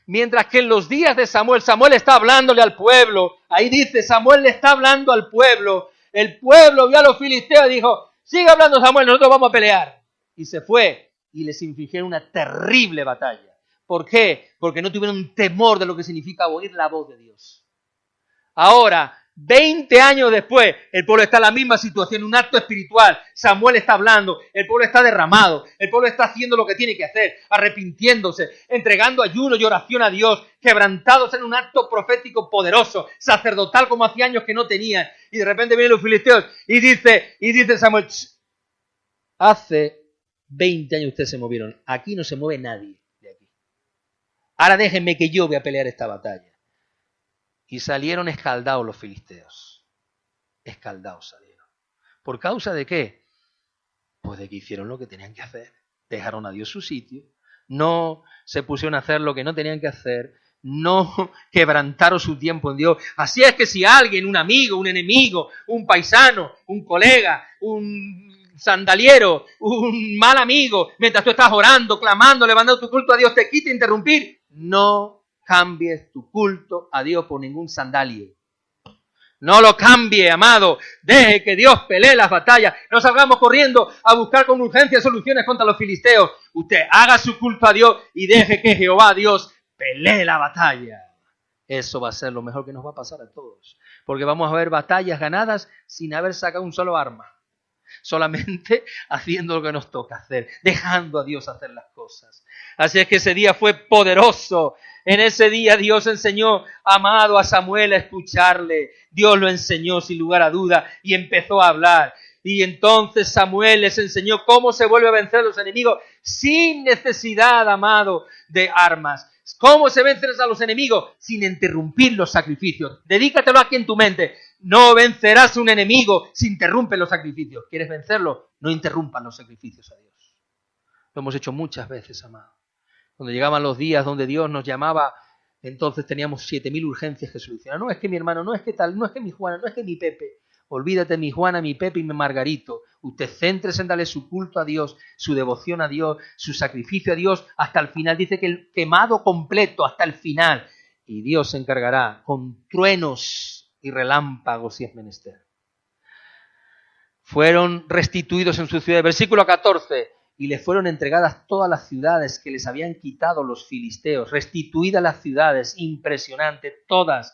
A: Mientras que en los días de Samuel está hablándole al pueblo. Ahí dice, Samuel le está hablando al pueblo. El pueblo vio a los filisteos y dijo, sigue hablando Samuel, nosotros vamos a pelear. y se fue y les infligieron una terrible batalla. ¿Por qué? Porque no tuvieron temor de lo que significa oír la voz de Dios. Ahora, 20 años después, el pueblo está en la misma situación, un acto espiritual. Samuel está hablando, el pueblo está derramado, el pueblo está haciendo lo que tiene que hacer, arrepintiéndose, entregando ayuno y oración a Dios, quebrantados en un acto profético poderoso, sacerdotal como hacía años que no tenían. Y de repente vienen los filisteos y dice Samuel, hace 20 años ustedes se movieron, aquí no se mueve nadie de aquí. Ahora déjenme que yo voy a pelear esta batalla. Y salieron escaldados los filisteos. Escaldados salieron. ¿Por causa de qué? Pues de que hicieron lo que tenían que hacer. Dejaron a Dios su sitio. No se pusieron a hacer lo que no tenían que hacer. No quebrantaron su tiempo en Dios. Así es que si alguien, un amigo, un enemigo, un paisano, un colega, un sandaliero, un mal amigo, mientras tú estás orando, clamando, levantando tu culto a Dios, te quita interrumpir, no cambies tu culto a Dios por ningún sandalio. No lo cambie, amado. Deje que Dios pelee las batallas. No salgamos corriendo a buscar con urgencia soluciones contra los filisteos. Usted haga su culto a Dios y deje que Jehová Dios pelee la batalla. Eso va a ser lo mejor que nos va a pasar a todos. Porque vamos a ver batallas ganadas sin haber sacado un solo arma. Solamente haciendo lo que nos toca hacer, dejando a Dios hacer las cosas. Así es que ese día fue poderoso. En ese día Dios enseñó, amado, a Samuel a escucharle. Dios lo enseñó sin lugar a duda y empezó a hablar. Y entonces Samuel les enseñó cómo se vuelve a vencer a los enemigos sin necesidad, amado, de armas. ¿Cómo se vencen a los enemigos? Sin interrumpir los sacrificios. Dedícatelo aquí en tu mente. No vencerás a un enemigo si interrumpes los sacrificios. ¿Quieres vencerlo? No interrumpan los sacrificios a Dios. Lo hemos hecho muchas veces, amado. Cuando llegaban los días donde Dios nos llamaba, entonces teníamos 7.000 urgencias que solucionar. No es que mi hermano, no es que tal, no es que mi Juana, no es que mi Pepe. Olvídate mi Juana, mi Pepe y mi Margarito. Usted céntrese en darle su culto a Dios, su devoción a Dios, su sacrificio a Dios hasta el final. Dice que el quemado completo hasta el final. Y Dios se encargará con truenos y relámpagos si es menester. Fueron restituidos en su ciudad. Versículo 14. Y les fueron entregadas todas las ciudades que les habían quitado los filisteos. Restituidas las ciudades. Impresionante. Todas.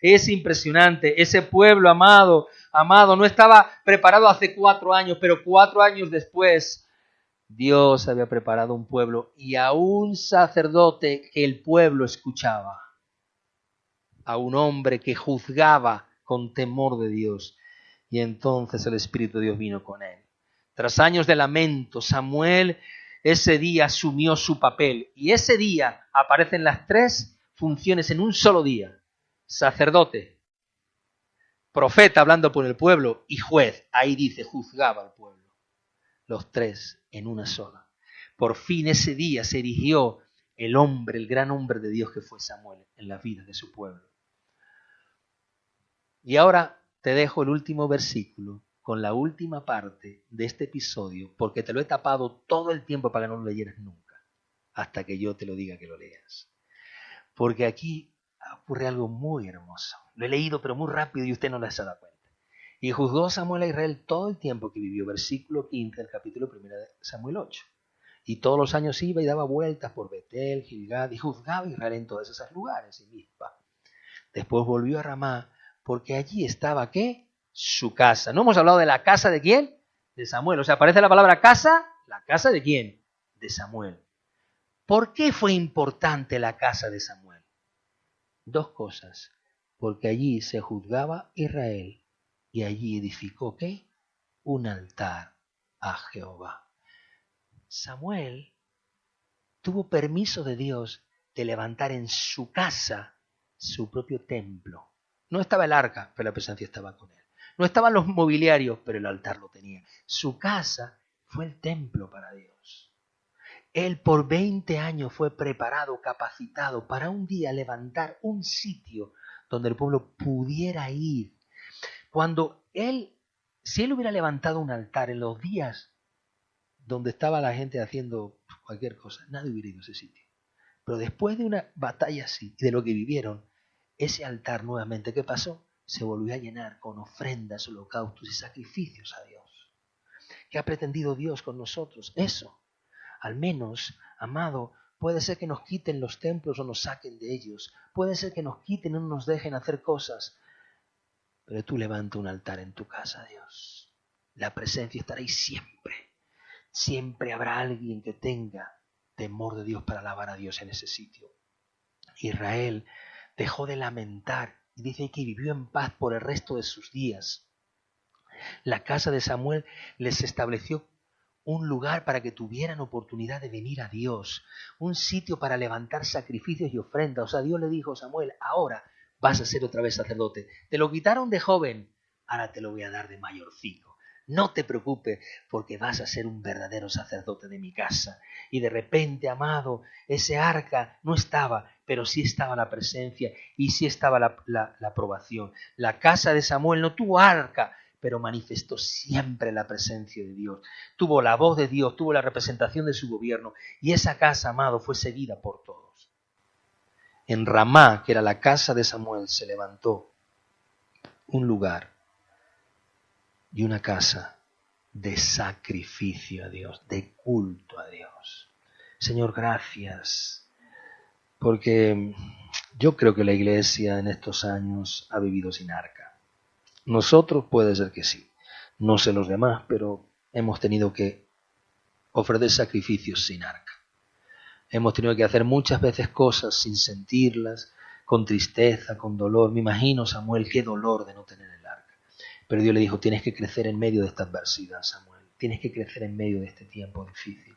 A: Es impresionante. Ese pueblo, amado, no estaba preparado hace 4 años, pero 4 años después Dios había preparado un pueblo y a un sacerdote que el pueblo escuchaba, a un hombre que juzgaba con temor de Dios. Y entonces el Espíritu de Dios vino con él. Tras años de lamento, Samuel ese día asumió su papel y ese día aparecen las 3 funciones en un solo día. Sacerdote, profeta hablando por el pueblo y juez. Ahí dice, juzgaba al pueblo. Los 3 en una sola. Por fin ese día se erigió el hombre, el gran hombre de Dios que fue Samuel en la vida de su pueblo. Y ahora te dejo el último versículo con la última parte de este episodio, porque te lo he tapado todo el tiempo para que no lo leyeras nunca, hasta que yo te lo diga que lo leas. Porque aquí ocurre algo muy hermoso. Lo he leído pero muy rápido y usted no le se da cuenta. Y juzgó Samuel a Israel todo el tiempo que vivió, versículo 15 del capítulo 1 de Samuel 8. Y todos los años iba y daba vueltas por Betel, Gilgad, y juzgaba a Israel en todos esos lugares, y Mizpa. Después volvió a Ramá, porque allí estaba, ¿qué? Su casa. ¿No hemos hablado de la casa de quién? De Samuel. O sea, aparece la palabra casa, ¿la casa de quién? De Samuel. ¿Por qué fue importante la casa de Samuel? 2 cosas. Porque allí se juzgaba Israel y allí edificó, ¿qué? Un altar a Jehová. Samuel tuvo permiso de Dios de levantar en su casa su propio templo. No estaba el arca, pero la presencia estaba con él. No estaban los mobiliarios, pero el altar lo tenía. Su casa fue el templo para Dios. Él por 20 años fue preparado, capacitado para un día levantar un sitio donde el pueblo pudiera ir. Si él hubiera levantado un altar en los días donde estaba la gente haciendo cualquier cosa, nadie hubiera ido a ese sitio. Pero después de una batalla así, y de lo que vivieron, ese altar nuevamente, ¿qué pasó? Se volvió a llenar con ofrendas, holocaustos y sacrificios a Dios. ¿Qué ha pretendido Dios con nosotros? Eso. Al menos, amado, puede ser que nos quiten los templos o nos saquen de ellos. Puede ser que nos quiten o no nos dejen hacer cosas. Pero tú levanta un altar en tu casa, Dios. La presencia estará ahí siempre. Siempre habrá alguien que tenga temor de Dios para alabar a Dios en ese sitio. Israel dejó de lamentar y dice que vivió en paz por el resto de sus días. La casa de Samuel les estableció un lugar para que tuvieran oportunidad de venir a Dios, un sitio para levantar sacrificios y ofrendas. O sea, Dios le dijo a Samuel, ahora vas a ser otra vez sacerdote. Te lo quitaron de joven, ahora te lo voy a dar de mayorcico. No te preocupes porque vas a ser un verdadero sacerdote de mi casa. Y de repente, amado, ese arca no estaba, pero sí estaba la presencia y sí estaba la aprobación. La casa de Samuel no tuvo arca, pero manifestó siempre la presencia de Dios. Tuvo la voz de Dios, tuvo la representación de su gobierno, y esa casa, amado, fue seguida por todos. En Ramá, que era la casa de Samuel, se levantó un lugar y una casa de sacrificio a Dios, de culto a Dios. Señor, gracias, porque yo creo que la iglesia en estos años ha vivido sin arca. Nosotros puede ser que sí, no sé los demás, pero hemos tenido que ofrecer sacrificios sin arca. Hemos tenido que hacer muchas veces cosas sin sentirlas, con tristeza, con dolor. Me imagino, Samuel, qué dolor de no tener el arca. Pero Dios le dijo, tienes que crecer en medio de esta adversidad, Samuel. Tienes que crecer en medio de este tiempo difícil.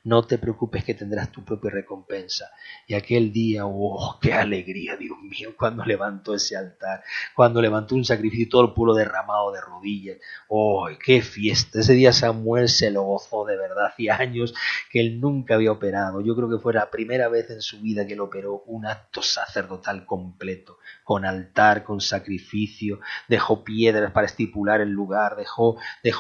A: No te preocupes que tendrás tu propia recompensa. Y aquel día, ¡oh, qué alegría, Dios mío! Cuando levantó ese altar, cuando levantó un sacrificio, todo el pueblo derramado de rodillas. ¡Oh, qué fiesta! Ese día Samuel se lo gozó de verdad. Hacía años que él nunca había operado. Yo creo que fue la primera vez en su vida que él operó un acto sacerdotal completo, con altar, con sacrificio. Dejó piedras para estipular el lugar, dejó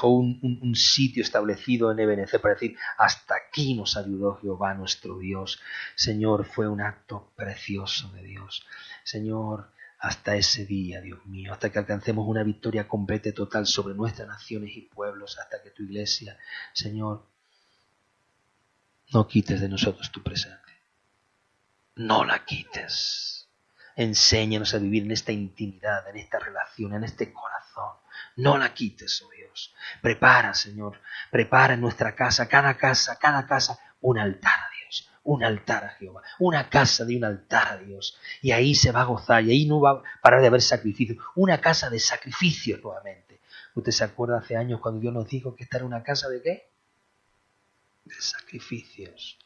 A: un sitio establecido en Ebenezer para decir, hasta aquí nos ayudó Jehová nuestro Dios. Señor, fue un acto precioso de Dios. Señor, hasta ese día, Dios mío, hasta que alcancemos una victoria completa y total sobre nuestras naciones y pueblos, hasta que tu iglesia, Señor, no quites de nosotros tu presencia. No la quites. Enséñanos a vivir en esta intimidad, en esta relación, en este corazón. No la quites, oh Dios. Prepara, Señor, prepara en nuestra casa, cada casa, un altar a Dios, un altar a Jehová, una casa de un altar a Dios. Y ahí se va a gozar, y ahí no va a parar de haber sacrificio. Una casa de sacrificios nuevamente. ¿Usted se acuerda hace años cuando Dios nos dijo que esta era una casa de qué? De sacrificios.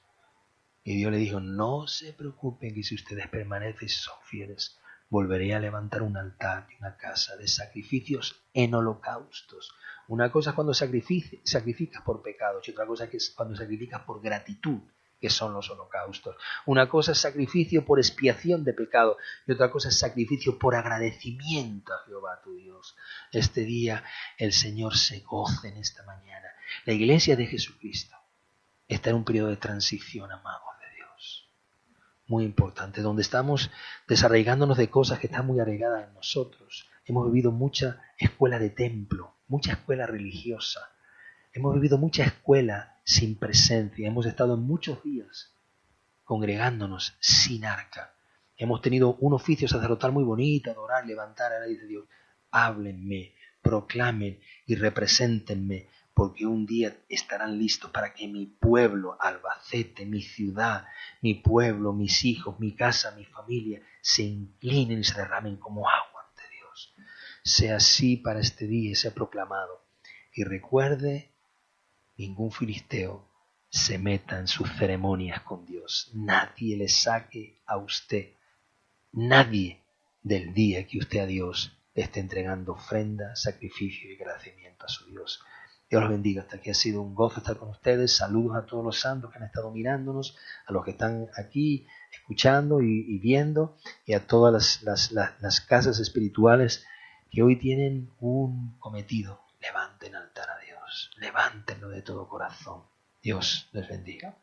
A: Y Dios le dijo, no se preocupen que si ustedes permanecen y son fieles, volveré a levantar un altar y una casa de sacrificios en holocaustos. Una cosa es cuando sacrificas por pecados y otra cosa es cuando sacrificas por gratitud, que son los holocaustos. Una cosa es sacrificio por expiación de pecado y otra cosa es sacrificio por agradecimiento a Jehová tu Dios. Este día el Señor se goce en esta mañana. La iglesia de Jesucristo está en un periodo de transición, amados de Dios. Muy importante, donde estamos desarraigándonos de cosas que están muy arraigadas en nosotros. Hemos vivido mucha escuela de templo, mucha escuela religiosa. Hemos vivido mucha escuela sin presencia. Hemos estado en muchos días congregándonos sin arca. Hemos tenido un oficio sacerdotal muy bonito, adorar, levantar. Ahora dice Dios, háblenme, proclamen y represéntenme, porque un día estarán listos para que mi pueblo, Albacete, mi ciudad, mi pueblo, mis hijos, mi casa, mi familia, se inclinen y se derramen como agua ante Dios. Sea así para este día, sea proclamado. Y recuerde, ningún filisteo se meta en sus ceremonias con Dios. Nadie le saque a usted, nadie del día que usted a Dios le esté entregando ofrenda, sacrificio y agradecimiento a su Dios. Dios los bendiga. Hasta aquí ha sido un gozo estar con ustedes. Saludos a todos los santos que han estado mirándonos, a los que están aquí escuchando y viendo, y a todas las casas espirituales que hoy tienen un cometido. Levanten altar a Dios. Levántenlo de todo corazón. Dios les bendiga.